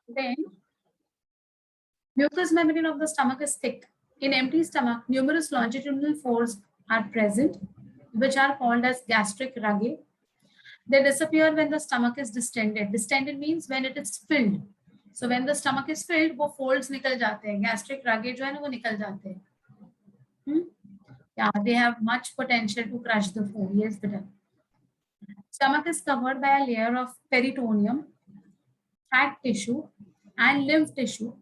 Then, mucous membrane of the stomach is thick. In empty stomach, numerous longitudinal folds are present, which are called as gastric rugae. They disappear when the stomach is distended. Distended means when it is filled. So when the stomach is filled, वो folds निकल जाते हैं. Gastric rugae जो है ना वो निकल जाते हैं. Yeah, they have much potential to crush the food. Yes, better. Stomach is covered by a layer of peritoneum, fat tissue, and lymph tissue,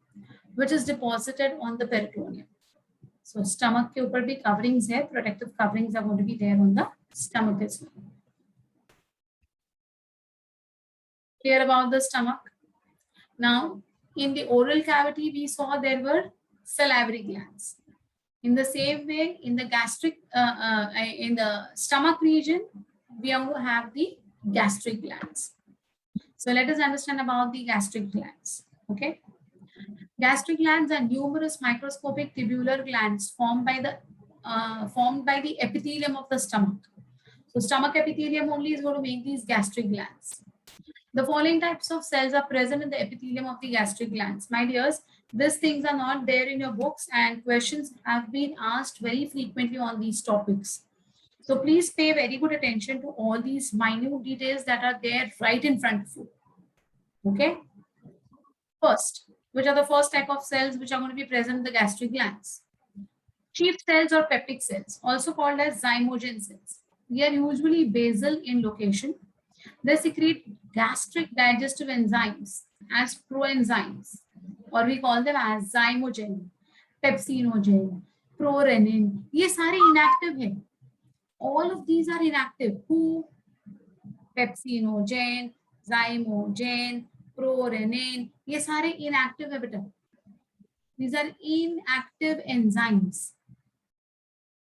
which is deposited on the peritoneum. So stomach के ऊपर भी coverings है, protective coverings are going to be there on the stomach as well. Clear about the stomach? Now, in the oral cavity, we saw there were salivary glands. In the same way, in the gastric, in the stomach region, we are going to have the gastric glands. So let us understand about the gastric glands. Okay. Gastric glands are numerous microscopic tubular glands formed by the epithelium of the stomach. So stomach epithelium only is going to make these gastric glands. The following types of cells are present in the epithelium of the gastric glands. My dears, these things are not there in your books and questions have been asked very frequently on these topics. So please pay very good attention to all these minute details that are there right in front of you. Okay. First, which are the first type of cells which are going to be present in the gastric glands? Sheath cells or peptic cells, also called as zymogen cells. They are usually basal in location. They secrete gastric digestive enzymes as proenzymes, or we call them as zymogen, pepsinogen, prorenin. ये सारे inactive हैं. all of these are inactive. Who? Pepsinogen, zymogen, prorenin, ये सारे inactive है बेटा. These are inactive enzymes.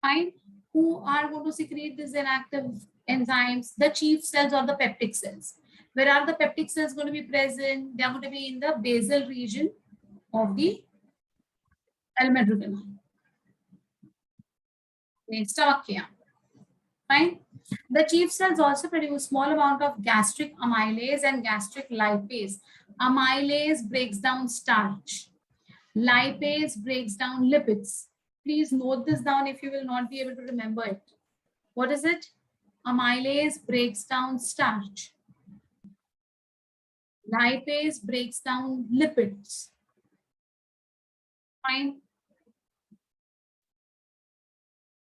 Fine. Who are going to secrete these inactive enzymes? The chief cells or the peptic cells. Where are the peptic cells going to be present? They are going to be in the basal region of the alimentary canal. Next, stomach here. Fine. The chief cells also produce small amount of gastric amylase and gastric lipase. Amylase breaks down starch. Lipase breaks down lipids. Please note this down if you will not be able to remember it. What is it? Amylase breaks down starch. Lipase breaks down lipids. Fine.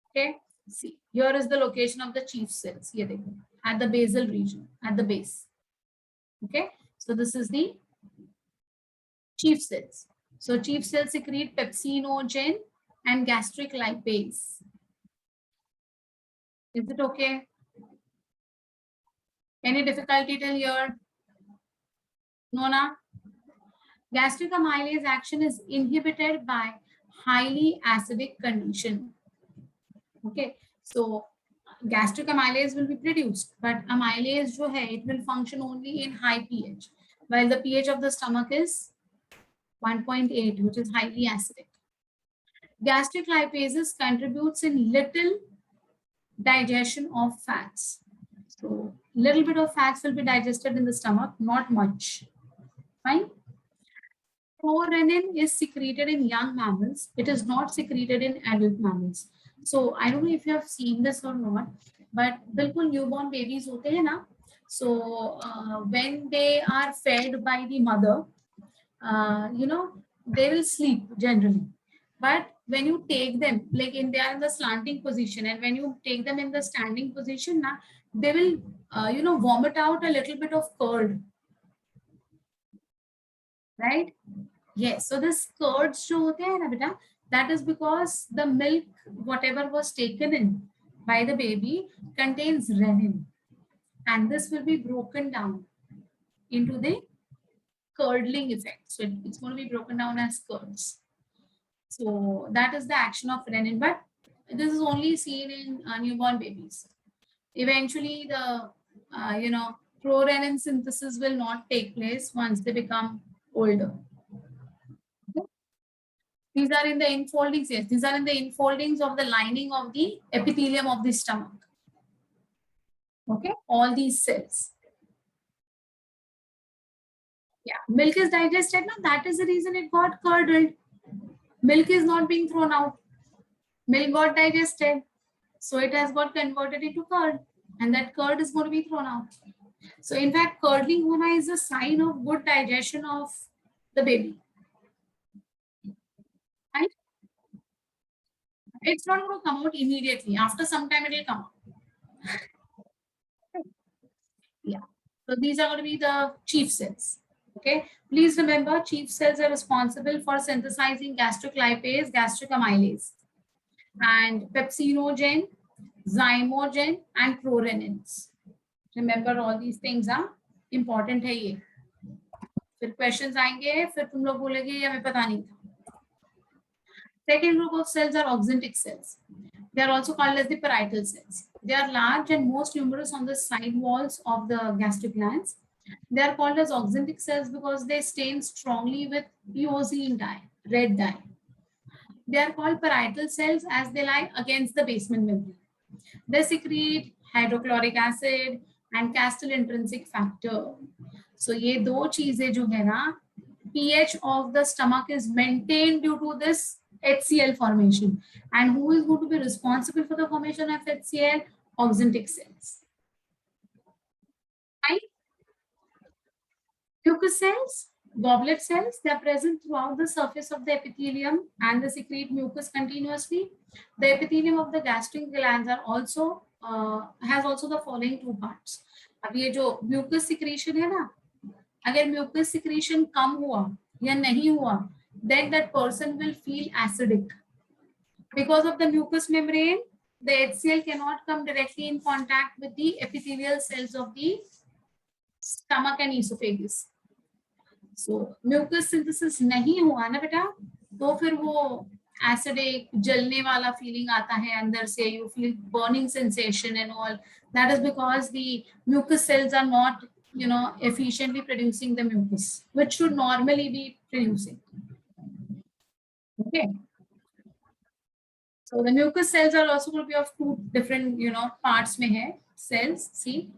Okay. See, here is the location of the chief cells. Here they go. At the basal region, at the base. Okay. So this is the chief cells. So chief cells secrete pepsinogen and gastric lipase. Is it okay? Any difficulty till here? No, na? Gastric amylase action is inhibited by highly acidic condition. Okay, so gastric amylase will be produced, but amylase jo hai, it will function only in high pH, while the pH of the stomach is 1.8, which is highly acidic. Gastric lipases contributes in little digestion of fats. So little bit of fats will be digested in the stomach, not much. Fine. Prorenin is secreted in young mammals. It is not secreted in adult mammals. So I don't know if you have seen this or not, but bilkul newborn babies hote hai na. So when they are fed by the mother, you know, they will sleep generally. But when you take them, like they are in the slanting position, and when you take them in the standing position, na, they will, you know, vomit out a little bit of curd. Right? Yes. So this curds jo hote hai na beta, that is because the milk, whatever was taken in by the baby, contains renin, and this will be broken down into the curdling effect. So it's going to be broken down as curds. So that is the action of renin, but this is only seen in newborn babies. Eventually, the you know, prorenin synthesis will not take place once they become older. Okay. These are in the infoldings. Yes, these are in the infoldings of the lining of the epithelium of the stomach. Okay, all these cells. Yeah, milk is digested. Now that is the reason it got curdled. Milk is not being thrown out. Milk got digested. So it has got converted into curd, and that curd is going to be thrown out. So in fact, curdling hona is a sign of good digestion of the baby. Right? It's not going to come out immediately. After some time, it will come out. Yeah. So these are going to be the chief cells. Okay. Please remember, chief cells are responsible for synthesizing gastric lipase, gastric amylase, and pepsinogen, zymogen, and prorenins. Remember, all these things are important है ये. फिर questions आएंगे, फिर तुम लोग बोलेगे ये हमें पता नहीं था. Second group of cells are auxintic cells. They are also called as the parietal cells. They are large and most numerous on the side walls of the gastric glands. They are called as auxintic cells because they stain strongly with eosine dye, red dye. They are called parietal cells as they lie against the basement membrane. They secrete hydrochloric acid and Castile intrinsic factor. So ये दो चीजें जो है ना, pH of the stomach is maintained due to this HCl formation. And who is going to be responsible for the formation of HCl? Auxintic cells. Right? Mucus cells, goblet cells, they are present throughout the surface of the epithelium and they secrete mucus continuously. The epithelium of the gastric glands are also has also the following two parts. अब ये जो mucus secretion है ना, अगर mucus secretion कम हुआ या नहीं हुआ, then that person will feel acidic because of the mucous membrane. the HCl cannot come directly in contact with the epithelial cells of the stomach and esophagus. So mucus synthesis नहीं हुआ ना बेटा, तो फिर वो acidic जलने वाला feeling आता है अंदर से, you feel burning sensation and all. That is because the mucus cells are not, you know, efficiently producing the mucus, which should normally be producing. Okay. So the mucus cells are also going to be of two different, you know, parts में है cells. See,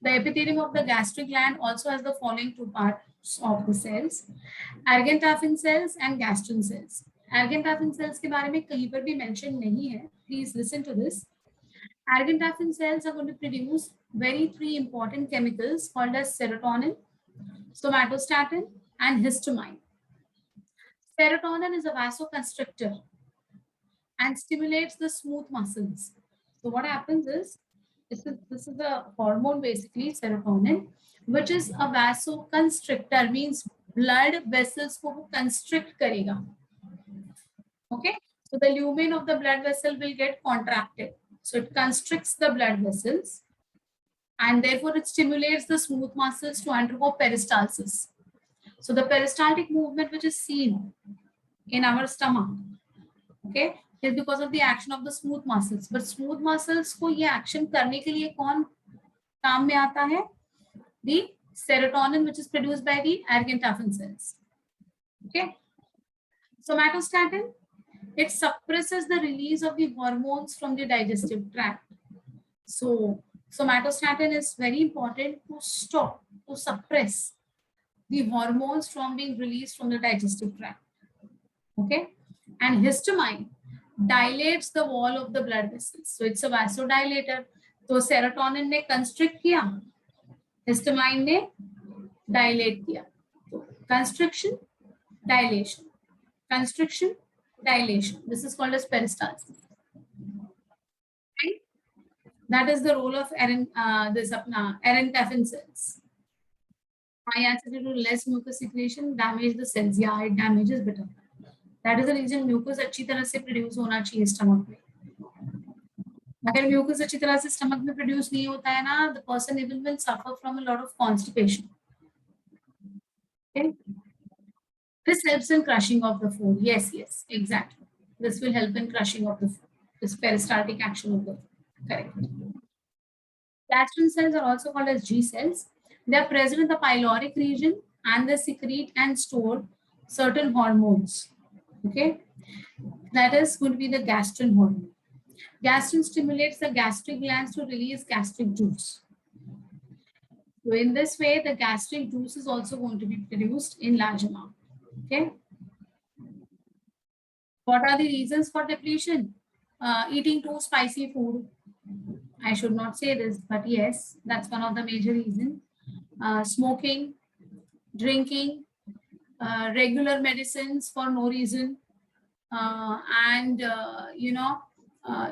the epithelium of the gastric gland also has the following two parts of the cells: Argenthaphin cells and gastrin cells. Argenthaphin cells के बारे में कहीं पर भी mention नहीं है. Please listen to this. Argenthaphin cells are going to produce three important chemicals called as serotonin, somatostatin, and histamine. Serotonin is a vasoconstrictor and stimulates the smooth muscles. So what happens is, this is a hormone basically, serotonin, which is a vasoconstrictor, means blood vessels को constrict करेगा. Okay, so the lumen of the blood vessel will get contracted. So it constricts the blood vessels, and therefore it stimulates the smooth muscles to undergo peristalsis. So the peristaltic movement which is seen in our stomach, okay, is because of the action of the smooth muscles. But smooth muscles को ये action करने के लिए कौन काम में आता है? The serotonin, which is produced by the Argenthaphin cells. Okay. Somatostatin, it suppresses the release of the hormones from the digestive tract. So somatostatin is very important to stop, to suppress the hormones from being released from the digestive tract. Okay. And histamine dilates the wall of the blood vessels. So it's a vasodilator. तो serotonin ने constrict किया, histamine ने dilate किया. तो constriction, dilation, constriction, dilation. This is called as peristalsis. Right? That is the role of Argenthaphin cells. High acidity to less mucus secretion damage the cells. Yeah, it damages better. That is the reason mucus अच्छी तरह से produce होना चाहिए stomach में. अगर mucus अच्छी तरह से stomach में produce नहीं होता है ना, the person even will suffer from a lot of constipation. Okay. This helps in crushing of the food. Yes, yes, exactly. This will help in crushing of the food. This peristaltic action of the food. Correct. Gastrin cells are also called as G cells. They are present in the pyloric region and they secrete and store certain hormones. Okay, that is going to be the gastrin hormone. Gastrin stimulates the gastric glands to release gastric juice. So in this way, the gastric juice is also going to be produced in large amount. Okay. What are the reasons for depletion? Eating too spicy food. I should not say this, but yes, that's one of the major reasons. Smoking, drinking, regular medicines for no reason, and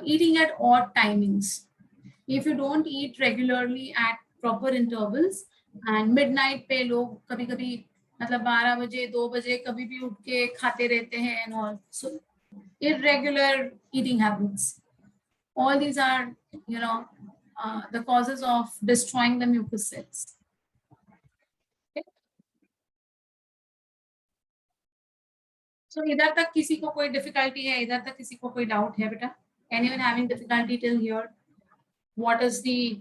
eating at odd timings. If you don't eat regularly at proper intervals, and midnight पे लोग कभी-कभी मतलब 12 बजे 2 बजे कभी भी उठ के खाते रहते हैं and all. So irregular eating habits. All these are, the causes of destroying the mucus cells. So इधर तक किसी को कोई difficulty है, इधर तक किसी को कोई doubt है बेटा? Anyone having difficulty till here? What is the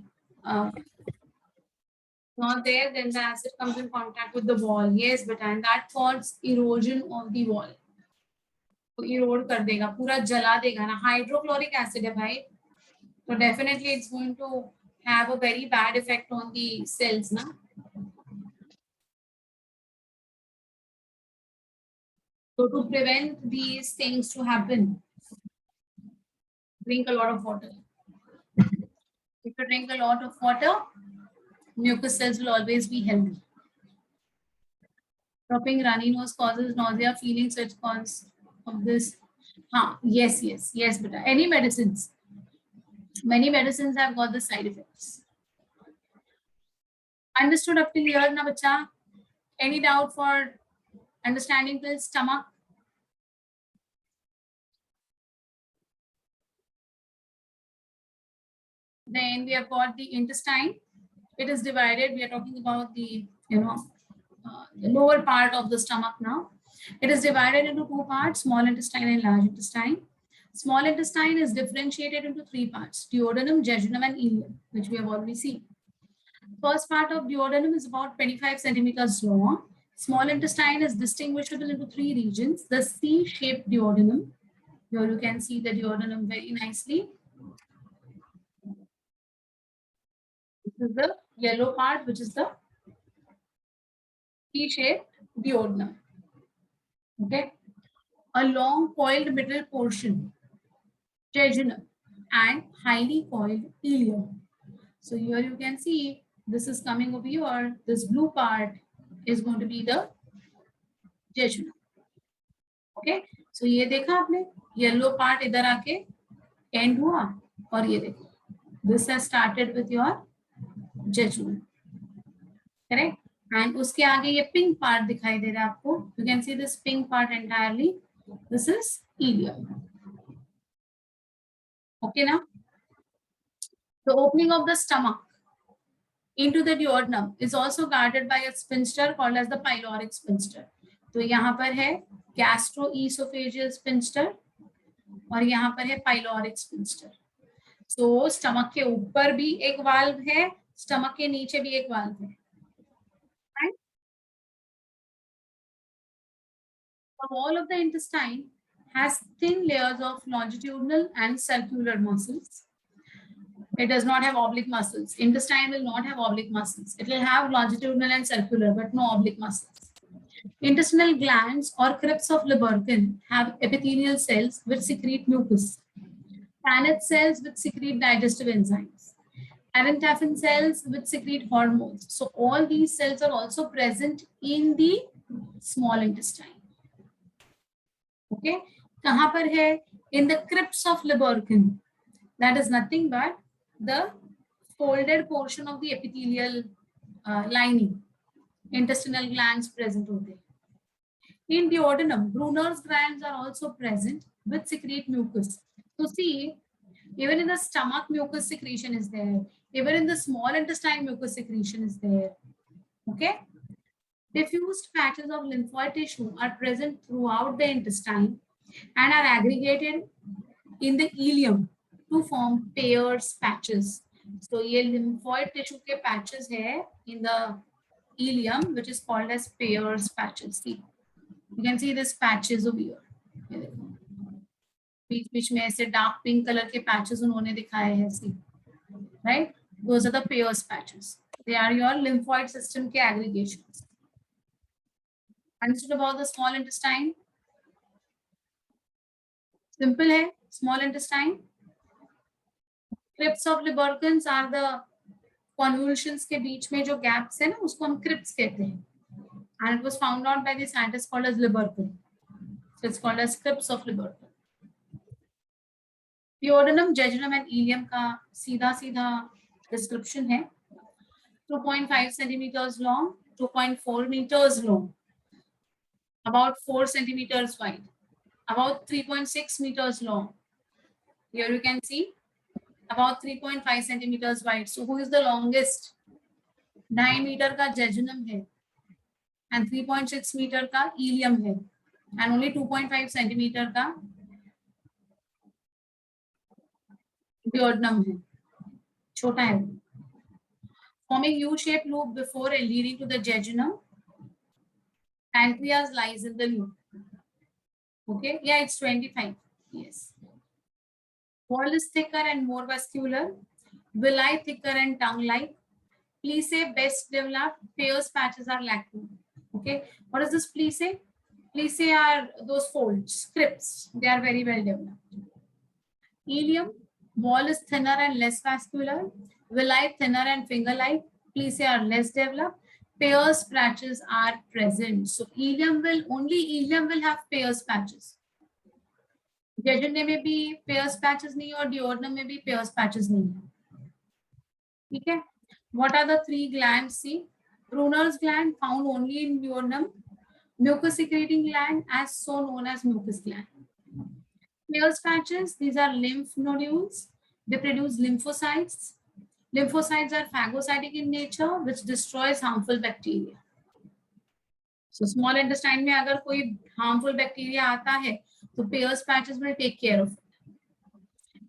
not there? Then the acid comes in contact with the wall. Yes, बेटा, and that causes erosion of the wall. तो erode कर देगा, पूरा जला देगा ना. Hydrochloric acid है भाई, so definitely it's going to have a very bad effect on the cells, na. So to prevent these things to happen, drink a lot of water. If you drink a lot of water, mucus cells will always be healthy. Dropping runny nose causes nausea, feeling such cause of this. Yes, but any medicines. Many medicines have got the side effects. Understood up till here, na bacha? Any doubt for understanding till stomach? Then we have got the intestine. It is divided. We are talking about the, the lower part of the stomach now. It is divided into two parts, small intestine and large intestine. Small intestine is differentiated into three parts, duodenum, jejunum, and ileum, which we have already seen. First part of duodenum is about 25 centimeters long. Small intestine is distinguishable into three regions. The C-shaped duodenum. Here you can see the duodenum very nicely. This is the yellow part, which is the C-shaped duodenum. Okay. A long coiled middle portion, jejunum, and highly coiled ileum. So here you can see this is coming over here. This blue part is going to be the jejunum. Okay. So ये देखा आपने yellow part इधर आके end हुआ और ये देखो this has started with your jejunum. Correct. And उसके आगे ये pink part दिखाई दे रहा है आपको. You can see this pink part entirely. This is ileum. Okay now. The opening of the stomach into the duodenum is also guarded by a sphincter called as the pyloric sphincter. तो यहाँ पर है gastroesophageal sphincter और यहाँ पर है pyloric sphincter. So stomach के ऊपर भी एक वाल्व है, stomach के नीचे भी एक वाल्व है. Right? The wall of the intestine has thin layers of longitudinal and circular muscles. It does not have oblique muscles. Intestine will not have oblique muscles. It will have longitudinal and circular, but no oblique muscles. Intestinal glands or crypts of Lubberkin have epithelial cells which secrete mucus. Tannet cells which secrete digestive enzymes. Arentaphin cells which secrete hormones. So all these cells are also present in the small intestine. Okay, कहाँ पर है? In the crypts of Lubberkin. That is nothing but the folded portion of the epithelial lining. Intestinal glands present होते हैं. In duodenum, Brunner's glands are also present which secrete mucus. So see, even in the stomach mucus secretion is there. Even in the small intestine mucus secretion is there. Okay. Diffused patches of lymphoid tissue are present throughout the intestine and are aggregated in the ileum to form Peyer's patches. So ये lymphoid tissue के patches है in the ileum, which is called as Peyer's patches. See, you can see this patches over here. बीच में ऐसे dark pink color के patches उन्होंने दिखाए हैं. See, right? Those are the Peyer's patches. They are your lymphoid system के aggregations. Understood about the small intestine? Simple है, small intestine. Crypts of Lubberkin are the convolutions के बीच में जो gaps है ना, उसको हम crypts कहते हैं. And it was found out by the scientist called as Lubberkin. So it's called as crypts of Lubberkin. Duodenum, jejunum and ileum का सीधा description है. 2.5 centimeters long, 2.4 meters long, about 4 centimeters wide, about 3.6 meters long. Here you can see about 3.5 centimeters wide. So who is the longest? 9 meter का jejunum है and 3.6 meter का ileum है and only 2.5 centimeter का duodenum है, छोटा है. Forming U-shaped loop before and leading to the jejunum. Pancreas lies in the loop. Okay, yeah, it's 25. Yes. Wall is thicker and more vascular. Villi thicker and tongue-like. Plicae best developed. Peyer's patches are lacking. Okay, what is this plicae? Plicae are those folds, crypts. They are very well developed. Ileum, wall is thinner and less vascular. Villi thinner and finger-like. Plicae are less developed. Peyer's patches are present. So ileum will have Peyer's patches. Jejunum में भी Peyer's patches नहीं और duodenum में भी Peyer's patches नहीं है. ठीक है? What are the three glands? See, Brunner's gland found only in duodenum. Mucus secreting gland, as so known as mucus gland. Peyer's patches, these are lymph nodules. They produce lymphocytes. Lymphocytes are phagocytic in nature, which destroys harmful bacteria. So small intestine में अगर कोई harmful bacteria आता है, तो Peyer's patches will take care of it.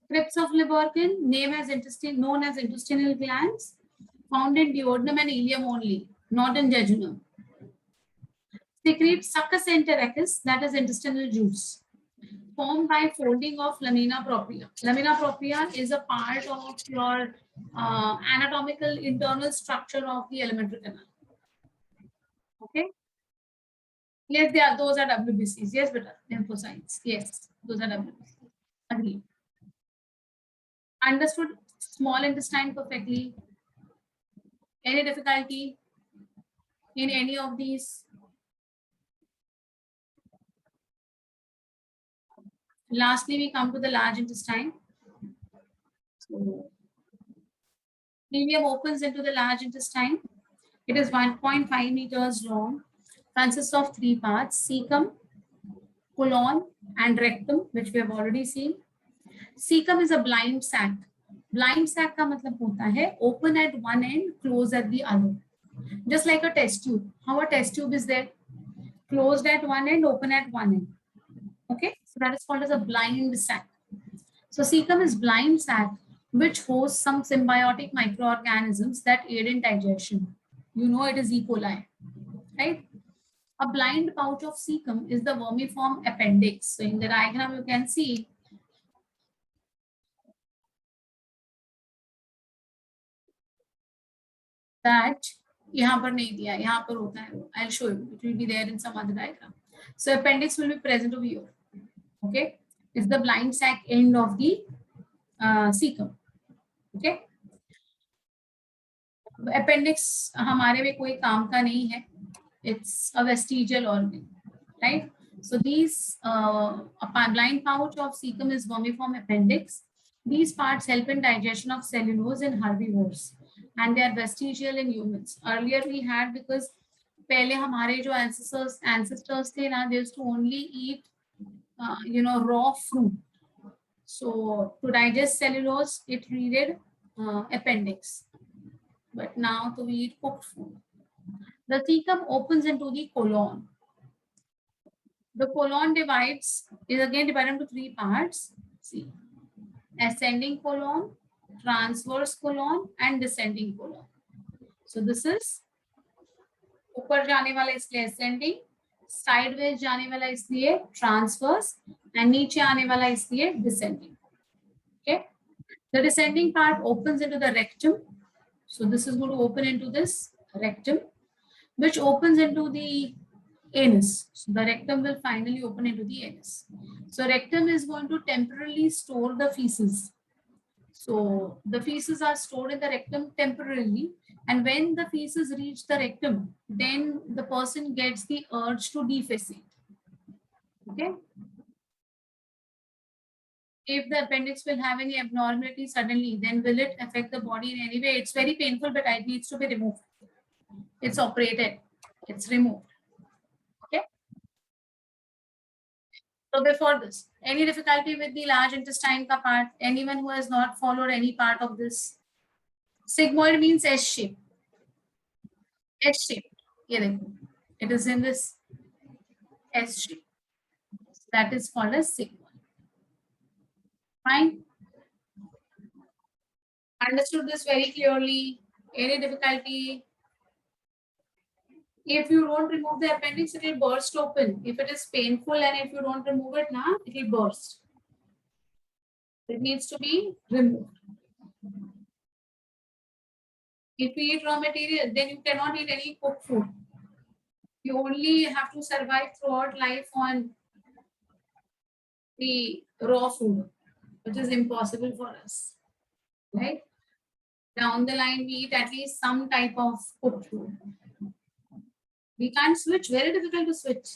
Crypts of Lubberkin, known as intestinal glands, found in duodenum and ileum only, not in jejunum. Secrete succus entericus, that is intestinal juice, formed by folding of lamina propria. Lamina propria is a part of your anatomical internal structure of the alimentary canal. Okay. Yes, those are WBCs. Yes, but lymphocytes. Yes, those are WBCs. Agree. Understood small intestine perfectly. Any difficulty in any of these? Lastly, we come to the large intestine. So, ileum opens into the large intestine. It is 1.5 meters long, consists of 3 parts: cecum, colon, and rectum, which we have already seen. Cecum is a blind sac. Blind sac का मतलब होता है open at one end, close at the other. Just like a test tube. How a test tube is there? Closed at one end, open at one end. Okay, so that is called as a blind sac. So cecum is blind sac which hosts some symbiotic microorganisms that aid in digestion. You know it is E. coli, right? A blind pouch of cecum is the vermiform appendix. So in the diagram you can see that यहाँ पर नहीं दिया, यहाँ पर होता है. I'll show you. It will be there in some other diagram. So appendix will be present over here. Okay, it's the blind sac end of the cecum. Okay. Appendix हमारे में कोई काम का नहीं है. It's a vestigial organ, right? So these a blind pouch of cecum is vermiform appendix. These parts help in digestion of cellulose in herbivores, and they are vestigial in humans. Earlier we had, because पहले हमारे जो ancestors थे ना, they used to only eat raw fruit. So to digest cellulose, it needed appendix. But now we eat cooked food. The cecum opens into the colon. The colon is again divided into 3 parts. See, ascending colon, transverse colon, and descending colon. So this is ऊपर जाने वाला इसलिए ascending, sideways जाने वाला इसलिए transverse, and नीचे आने वाला इसलिए descending. Okay, the descending part opens into the rectum. So this is going to open into this rectum, which opens into the anus. So the rectum will finally open into the anus. So rectum is going to temporarily store the feces. So the feces are stored in the rectum temporarily, and when the feces reach the rectum, then the person gets the urge to defecate. Okay. If the appendix will have any abnormality suddenly, then will it affect the body in any way? It's very painful, but it needs to be removed. It's operated. It's removed. Okay. So before this, any difficulty with the large intestine ka part? Anyone who has not followed any part of this? Sigmoid means S shape. S shape. Here, it is in this S shape. That is called as sigmoid. Fine. Understood this very clearly. Any difficulty? If you don't remove the appendix, it will burst open. If it is painful and if you don't remove it now, it will burst. It needs to be removed. If you eat raw material, then you cannot eat any cooked food. You only have to survive throughout life on the raw food, which is impossible for us, right? Down the line, we eat at least some type of cooked food. We can't switch, very difficult to switch.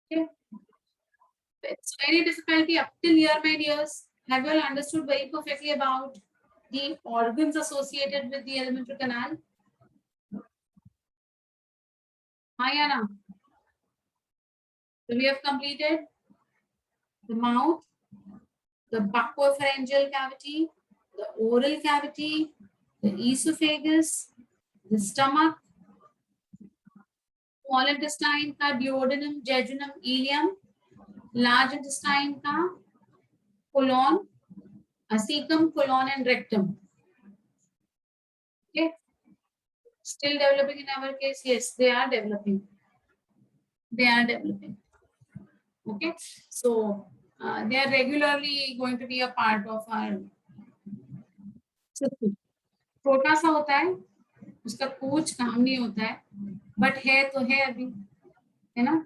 Okay. It's very difficulty up till here, my dears. Have you all understood very perfectly about the organs associated with the alimentary canal? Mayana. So we have completed the mouth, the buccopharyngeal cavity, the oral cavity, the esophagus, the stomach, small intestine का duodenum, jejunum, ileum, large intestine का colon, cecum, colon and rectum. Okay, still developing in our case. Yes, they are developing. They are developing. Okay, so they are regularly going to be a part of our system. छोटा सा होता है, उसका कुछ काम नहीं होता है, बट है तो है अभी, है ना?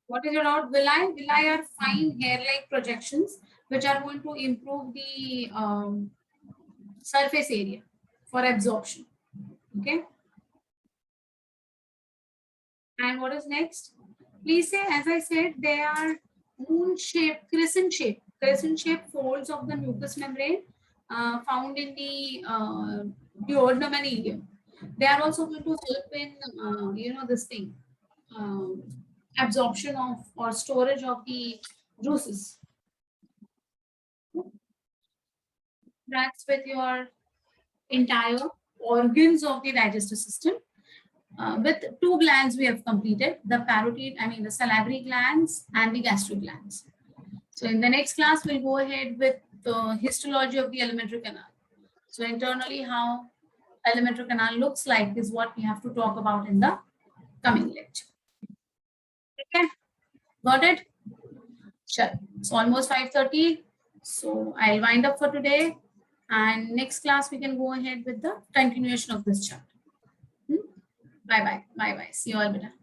What is your doubt? Villi? Villi are fine hair-like projections which are going to improve the surface area for absorption. Okay. And what is next? Please say, as I said, they are moon-shaped, crescent-shaped folds of the mucous membrane found in the duodenum and ileum. They are also going to help in, this thing, absorption of or storage of the juices. That's with your entire organs of the digestive system. With 2 glands we have completed, the the salivary glands and the gastric glands. So in the next class, we'll go ahead with the histology of the alimentary canal. So internally, how alimentary canal looks like is what we have to talk about in the coming lecture. Okay, got it? Sure. It's almost 5:30. So I'll wind up for today. And next class, we can go ahead with the continuation of this chapter. Bye-bye. Bye-bye. See you all later.